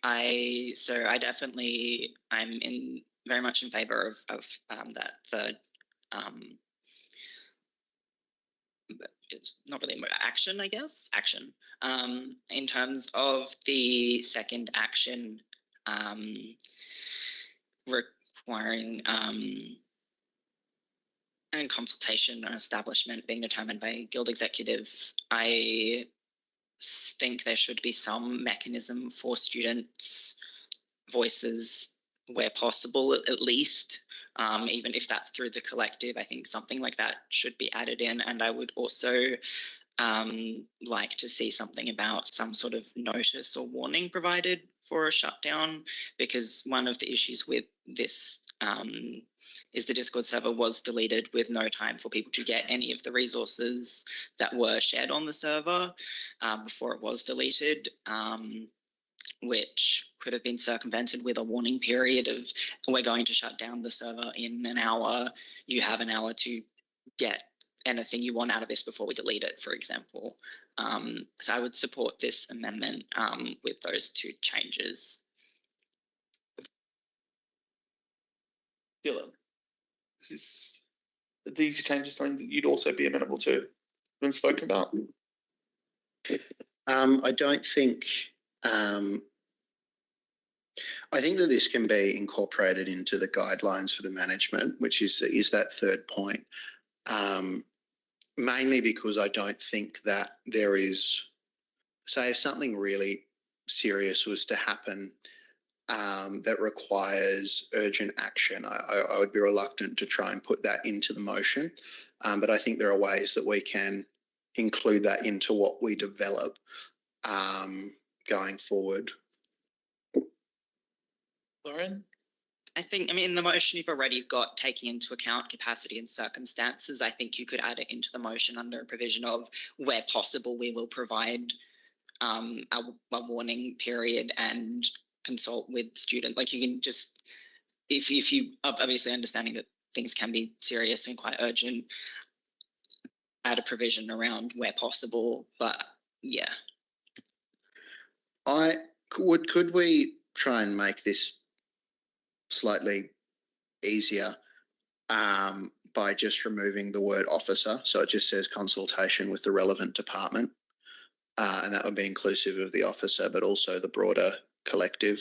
I definitely, I'm very much in favor of that third. It's not really action, I guess. Action. In terms of the second action, requiring and consultation and establishment being determined by guild executive, I think there should be some mechanism for students' voices where possible, at least, even if that's through the collective. I think something like that should be added in. And I would also like to see something about some sort of notice or warning provided for a shutdown, because one of the issues with this is the Discord server was deleted with no time for people to get any of the resources that were shared on the server before it was deleted, which could have been circumvented with a warning period of, we're going to shut down the server in an hour. You have an hour to get anything you want out of this before we delete it, for example. So I would support this amendment with those two changes. Dylan, are these changes something that you'd also be amenable to when spoken about? I don't think. I think that this can be incorporated into the guidelines for the management, which is that third point. Mainly because I don't think that there is, say, if something really serious was to happen that requires urgent action, I would be reluctant to try and put that into the motion. But I think there are ways that we can include that into what we develop going forward. Lauren? I think, in the motion you've already got taking into account capacity and circumstances. I think you could add it into the motion under a provision of, where possible, we will provide a warning period and consult with students. Like, you can just, if you obviously understanding that things can be serious and quite urgent, add a provision around where possible. But yeah. Could we try and make this slightly easier by just removing the word officer? So it just says consultation with the relevant department, and that would be inclusive of the officer, but also the broader collective.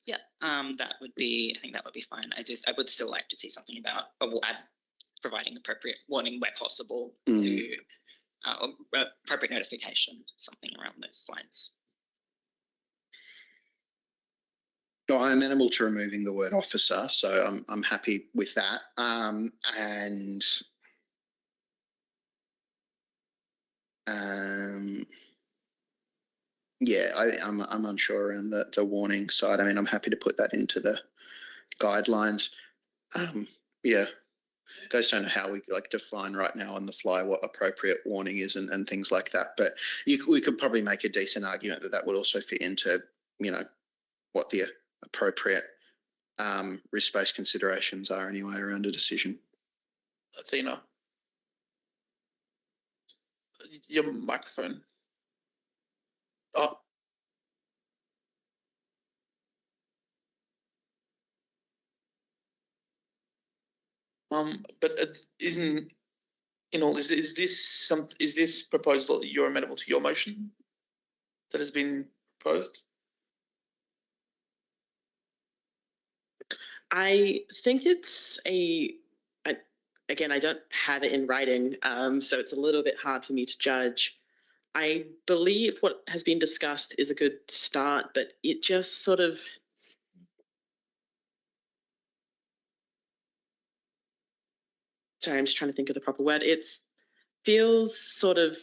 Yeah, I think that would be fine. I would still like to see something about, we'll add providing appropriate warning where possible, to appropriate notification, something around those lines. No, I'm amenable to removing the word officer, so I'm happy with that. And yeah, I'm unsure around the warning side. I'm happy to put that into the guidelines. Yeah, guys don't know how we define right now on the fly what appropriate warning is and things like that. But we could probably make a decent argument that would also fit into, what the appropriate risk-based considerations are anyway around a decision. Athena, your microphone. Oh. But isn't, is this proposal that you're amenable to your motion that has been proposed? I think it's again, I don't have it in writing, so it's a little bit hard for me to judge. I believe what has been discussed is a good start, but it just sort of, sorry, I'm just trying to think of the proper word. It's feels sort of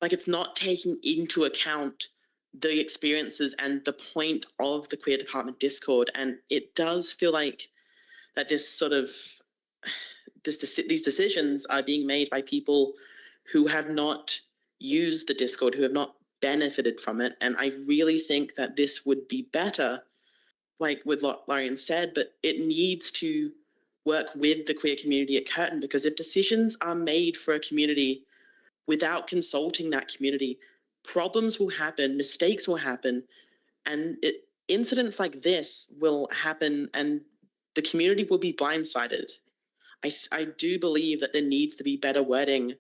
like it's not taking into account the experiences and the point of the queer department Discord. And it does feel like that these decisions are being made by people who have not used the Discord, who have not benefited from it. And I really think that this would be better, like with what Larian said, but it needs to work with the queer community at Curtin, because if decisions are made for a community without consulting that community, problems will happen, mistakes will happen, and incidents like this will happen and the community will be blindsided. I do believe that there needs to be better wording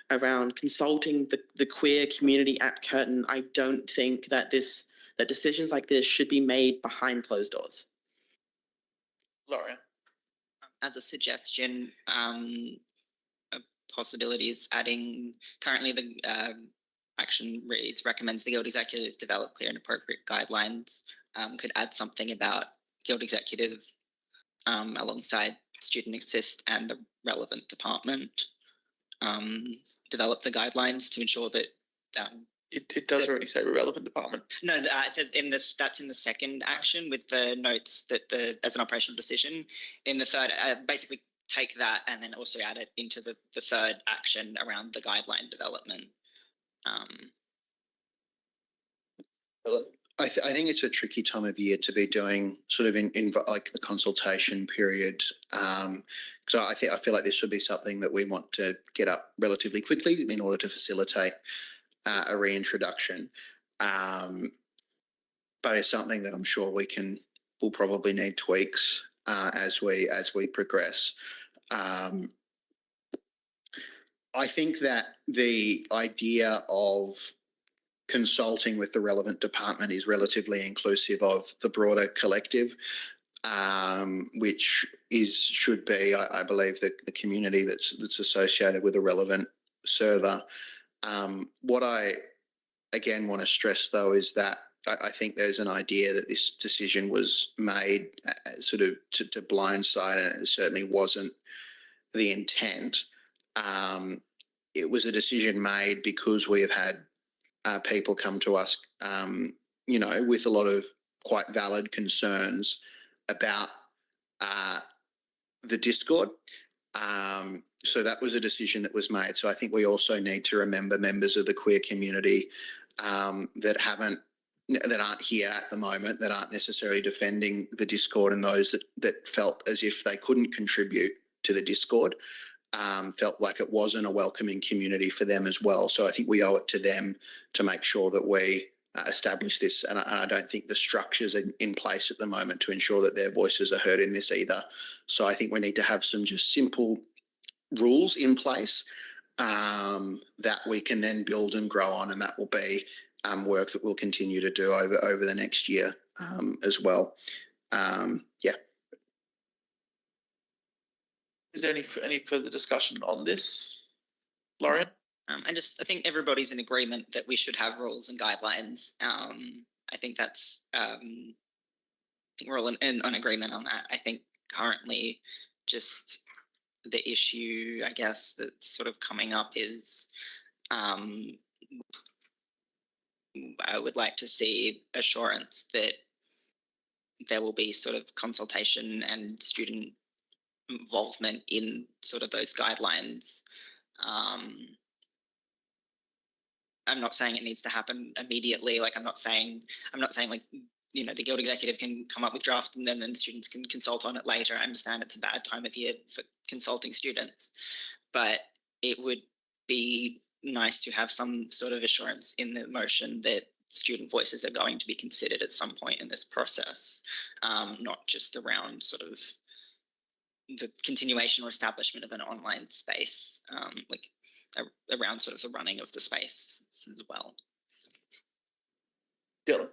around consulting the queer community at Curtin. I don't think that that decisions like this should be made behind closed doors. Laura. As a suggestion, a possibility is adding, currently the action reads, recommends the Guild Executive develop clear and appropriate guidelines. Could add something about Guild Executive alongside Student Assist and the relevant department. Develop the guidelines to ensure that it does already say relevant department. No, it says in this. That's in the second action with the notes that as an operational decision. In the third, basically take that and then also add it into the third action around the guideline development. I think it's a tricky time of year to be doing sort of in like the consultation period. So I feel like this should be something that we want to get up relatively quickly in order to facilitate a reintroduction. But it's something that I'm sure we'll probably need tweaks as we progress. I think that the idea of consulting with the relevant department is relatively inclusive of the broader collective, which should be, I believe, the community that's associated with a relevant server. What I again want to stress though is that I think there's an idea that this decision was made sort of to blindside, and it certainly wasn't the intent. It was a decision made because we have had people come to us, with a lot of quite valid concerns about the Discord. So that was a decision that was made. So I think we also need to remember members of the queer community that aren't here at the moment, that aren't necessarily defending the Discord, and those that felt as if they couldn't contribute to the Discord. Felt like it wasn't a welcoming community for them as well. So I think we owe it to them to make sure that we establish this. And I don't think the structures are in place at the moment to ensure that their voices are heard in this either. So I think we need to have some just simple rules in place that we can then build and grow on. And that will be work that we'll continue to do over the next year as well. Yeah. Is there any further discussion on this, Lauren? I think everybody's in agreement that we should have rules and guidelines. I think that's, I think we're all in agreement on that. I think currently just the issue, I guess, that's sort of coming up is I would like to see assurance that there will be sort of consultation and student involvement in sort of those guidelines. I'm not saying it needs to happen immediately. Like I'm not saying like, the Guild Executive can come up with draft and then students can consult on it later. I understand it's a bad time of year for consulting students, but it would be nice to have some sort of assurance in the motion that student voices are going to be considered at some point in this process, not just around sort of the continuation or establishment of an online space, around sort of the running of the space as well. Dylan.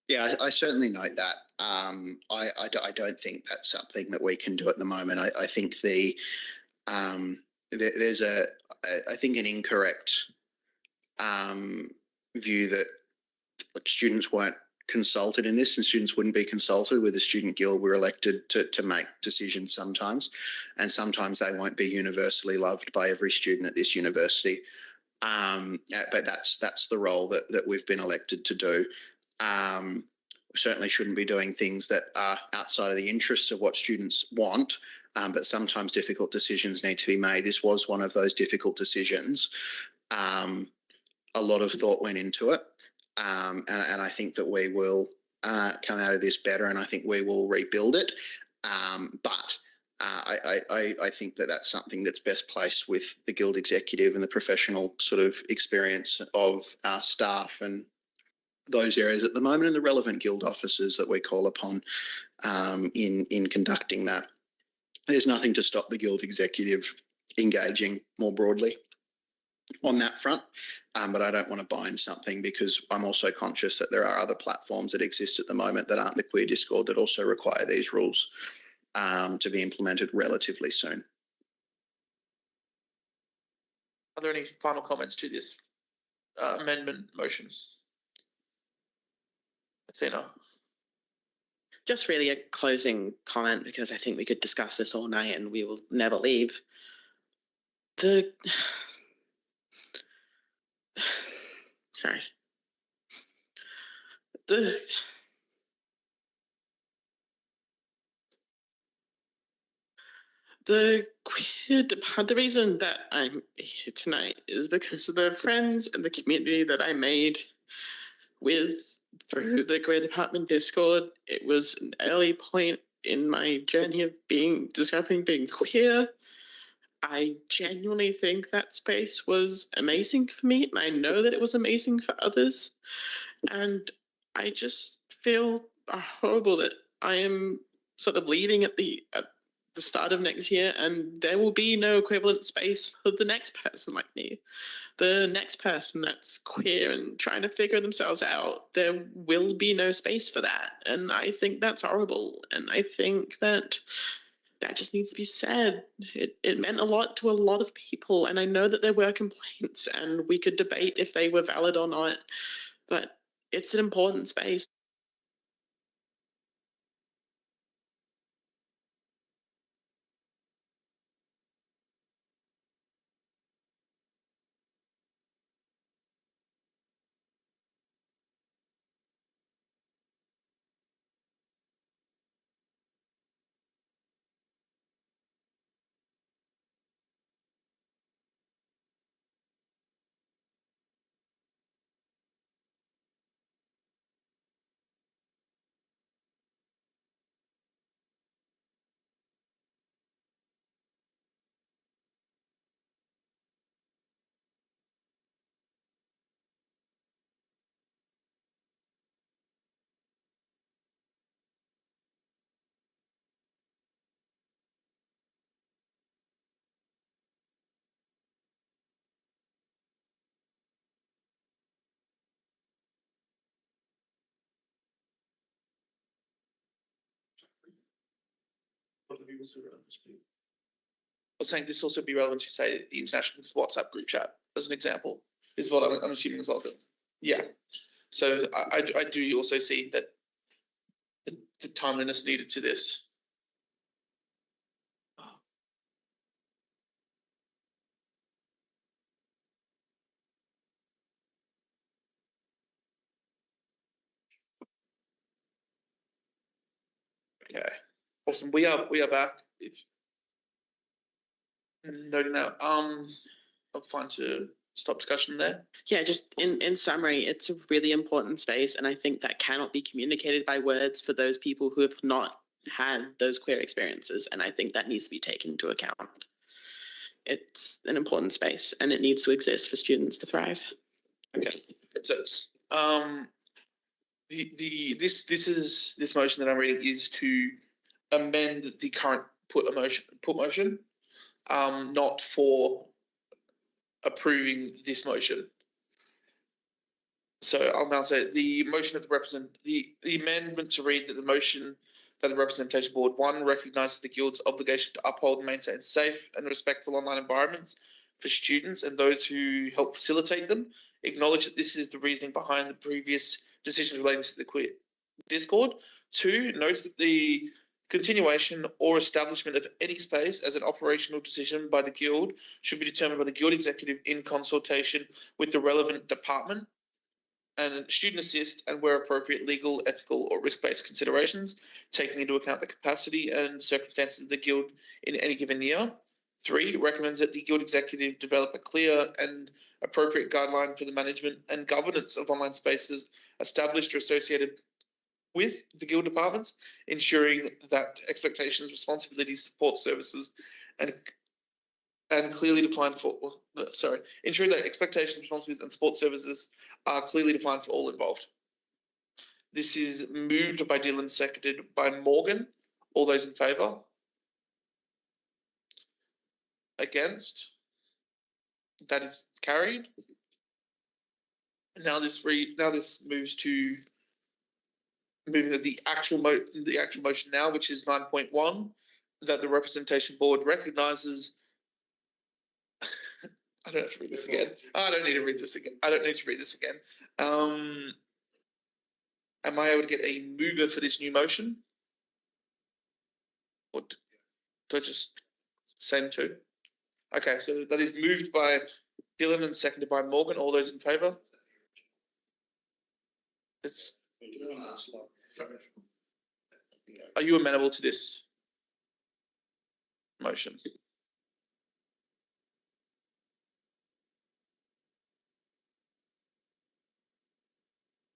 Yeah, I certainly note that. I don't think that's something that we can do at the moment. I think there's I think an incorrect view that students weren't consulted in this, and students wouldn't be consulted with the Student Guild. We're elected to make decisions sometimes, and sometimes they won't be universally loved by every student at this university. But that's the role that we've been elected to do. We certainly shouldn't be doing things that are outside of the interests of what students want, but sometimes difficult decisions need to be made. This was one of those difficult decisions. A lot of thought went into it, and I think that we will come out of this better, and I think we will rebuild it. But I think that that's something that's best placed with the Guild executive and the professional sort of experience of our staff and those areas at the moment, and the relevant Guild officers that we call upon in conducting that. There's nothing to stop the Guild executive engaging more broadly on that front, but I don't want to bind something, because I'm also conscious that there are other platforms that exist at the moment that aren't the Queer Discord that also require these rules to be implemented relatively soon. Are there any final comments to this amendment motion? Athena. Just really a closing comment, because I think we could discuss this all night and we will never leave. Sorry. The reason that I'm here tonight is because of the friends and the community that I made through the Queer Department Discord. It was an early point in my journey of discovering being queer. I genuinely think that space was amazing for me, and I know that it was amazing for others. And I just feel horrible that I am sort of leaving at the start of next year, and there will be no equivalent space for the next person like me. The next person that's queer and trying to figure themselves out, there will be no space for that. And I think that's horrible. And I think that just needs to be said. It meant a lot to a lot of people. And I know that there were complaints, and we could debate if they were valid or not, but it's an important space. I was saying this also be relevant to say the international WhatsApp group chat as an example is what I'm assuming as well. Yeah. So I do also see that the timeliness needed to this. Okay. Awesome. We are back. If noting that, I'm fine to stop discussion there. Yeah, just in summary, it's a really important space, and I think that cannot be communicated by words for those people who have not had those queer experiences, and I think that needs to be taken into account. It's an important space, and it needs to exist for students to thrive. Okay, so this motion that I'm reading is to amend the current put motion, not for approving this motion. So I'll now say the motion of the amendment to read that the motion that the Representation Board 1 recognises the Guild's obligation to uphold and maintain safe and respectful online environments for students and those who help facilitate them, acknowledge that this is the reasoning behind the previous decisions relating to the queer Discord. 2, notes that the continuation or establishment of any space as an operational decision by the Guild should be determined by the Guild Executive in consultation with the relevant department and student assist, and where appropriate, legal, ethical, or risk-based considerations, taking into account the capacity and circumstances of the Guild in any given year. 3, recommends that the Guild Executive develop a clear and appropriate guideline for the management and governance of online spaces established or associated with the Guild departments, ensuring that expectations, responsibilities, support services, and clearly defined for, ensuring that expectations, responsibilities, and support services are clearly defined for all involved. This is moved by Dylan, seconded by Morgan. All those in favour? Against? That is carried. Now this moves to moving to the actual motion now, which is 9.1, that the representation board recognises. I don't have to read this again. I don't need to read this again. Am I able to get a mover for this new motion? Or do I just say them two? Okay, so that is moved by Dylan and seconded by Morgan. All those in favour? Are you amenable to this motion?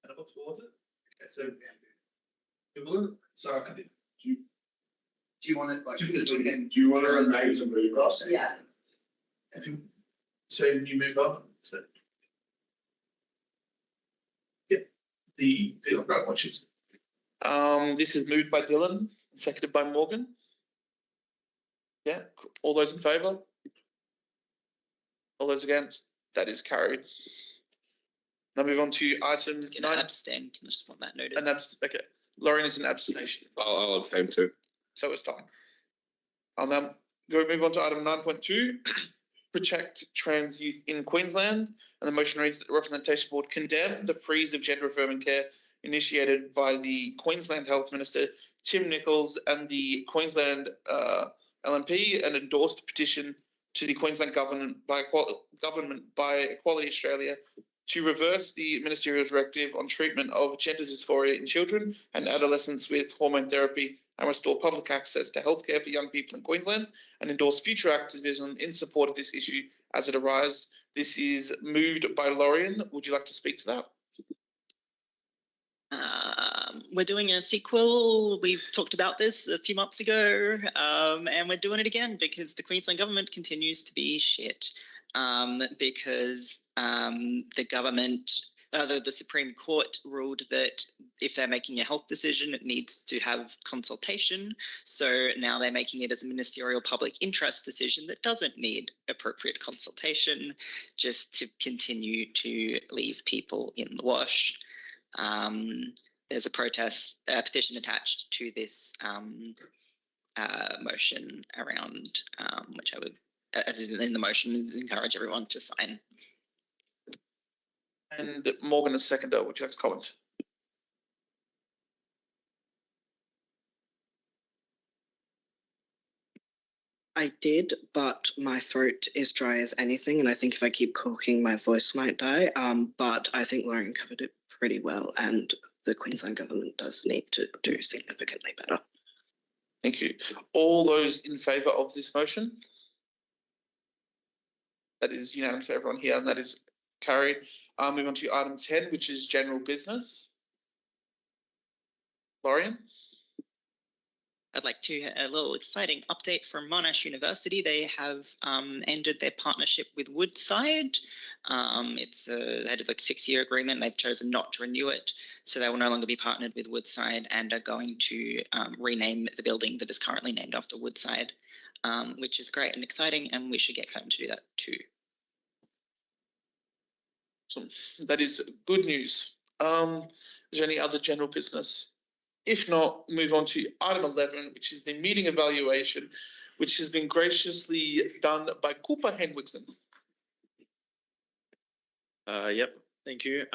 Amenable towards it? Okay, so sorry, I can do. Do you want it like? Do you want to remain and move up? Yeah. So you move up. So yeah, the right watches. This is moved by Dylan, seconded by Morgan. Yeah, all those in favour? All those against? That is carried. Now move on to item 9. Abstain. Can I just want that noted? And that's okay. Lauren is an abstention. I'll abstain too. So it's time. I'll now move on to item 9.2, protect trans youth in Queensland. And the motion reads that the Representation Board condemn the freeze of gender affirming care initiated by the Queensland Health Minister, Tim Nichols, and the Queensland LNP, and endorse the petition to the Queensland government by Equality Australia to reverse the ministerial directive on treatment of gender dysphoria in children and adolescents with hormone therapy and restore public access to healthcare for young people in Queensland, and endorse future activism in support of this issue as it arises. This is moved by Lorian. Would you like to speak to that? We're doing a sequel. We've talked about this a few months ago, and we're doing it again because the Queensland government continues to be shit. Because the government, the Supreme Court ruled that if they're making a health decision, it needs to have consultation. So now they're making it as a ministerial public interest decision that doesn't need appropriate consultation, just to continue to leave people in the wash. There's a petition attached to this motion around, which I would, as in the motion, encourage everyone to sign. And Morgan is seconder. Would you like to comment? I did, but my throat is dry as anything, and I think if I keep talking, my voice might die. But I think Lauren covered it pretty well, and the Queensland government does need to do significantly better. Thank you. All those in favour of this motion? That is unanimous for everyone here, and that is carried. Move on to item 10, which is general business. Lorian? I'd like to a little exciting update from Monash University. They have ended their partnership with Woodside. They had a 6-year agreement. They've chosen not to renew it, so they will no longer be partnered with Woodside and are going to rename the building that is currently named after Woodside, which is great and exciting, and we should get Curtin to do that too. So that is good news. Is there any other general business? If not, move on to item 11, which is the meeting evaluation, which has been graciously done by Cooper Henwigson. Yep, thank you.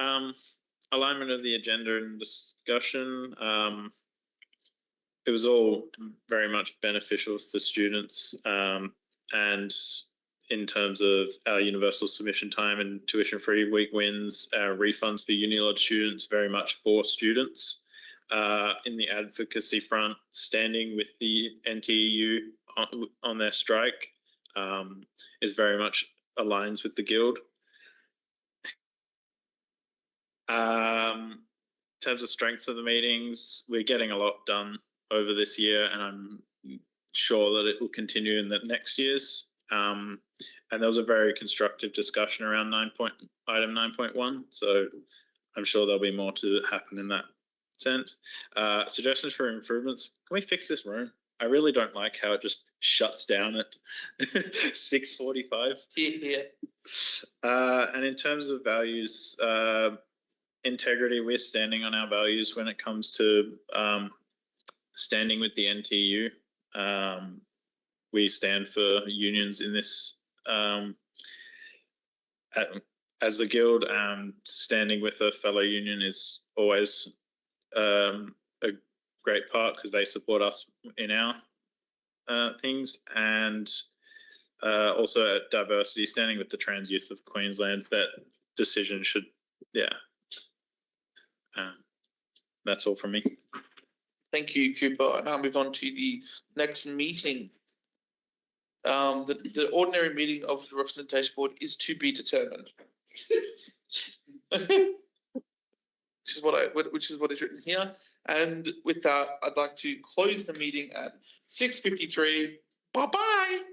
alignment of the agenda and discussion. It was all very much beneficial for students, and in terms of our universal submission time and tuition-free week wins, our refunds for uni lodge students, very much for students. In the advocacy front, standing with the NTEU on their strike is very much aligns with the guild. In terms of strengths of the meetings, we're getting a lot done over this year, and I'm sure that it will continue in the next years. And there was a very constructive discussion around item 9.1, so I'm sure there'll be more to happen in that sense. Suggestions for improvements. Can we fix this room? I really don't like how it just shuts down at 6:45. Yeah. And in terms of values, integrity, we're standing on our values when it comes to standing with the NTU. We stand for unions in this as the guild, and standing with a fellow union is always a great part because they support us in our things. And also at diversity, standing with the trans youth of Queensland, that decision should, that's all from me. Thank you, Cooper. And I'll move on to the next meeting. The ordinary meeting of the representation board is to be determined. Which is what is written here. And with that, I'd like to close the meeting at 6:53. Bye-bye.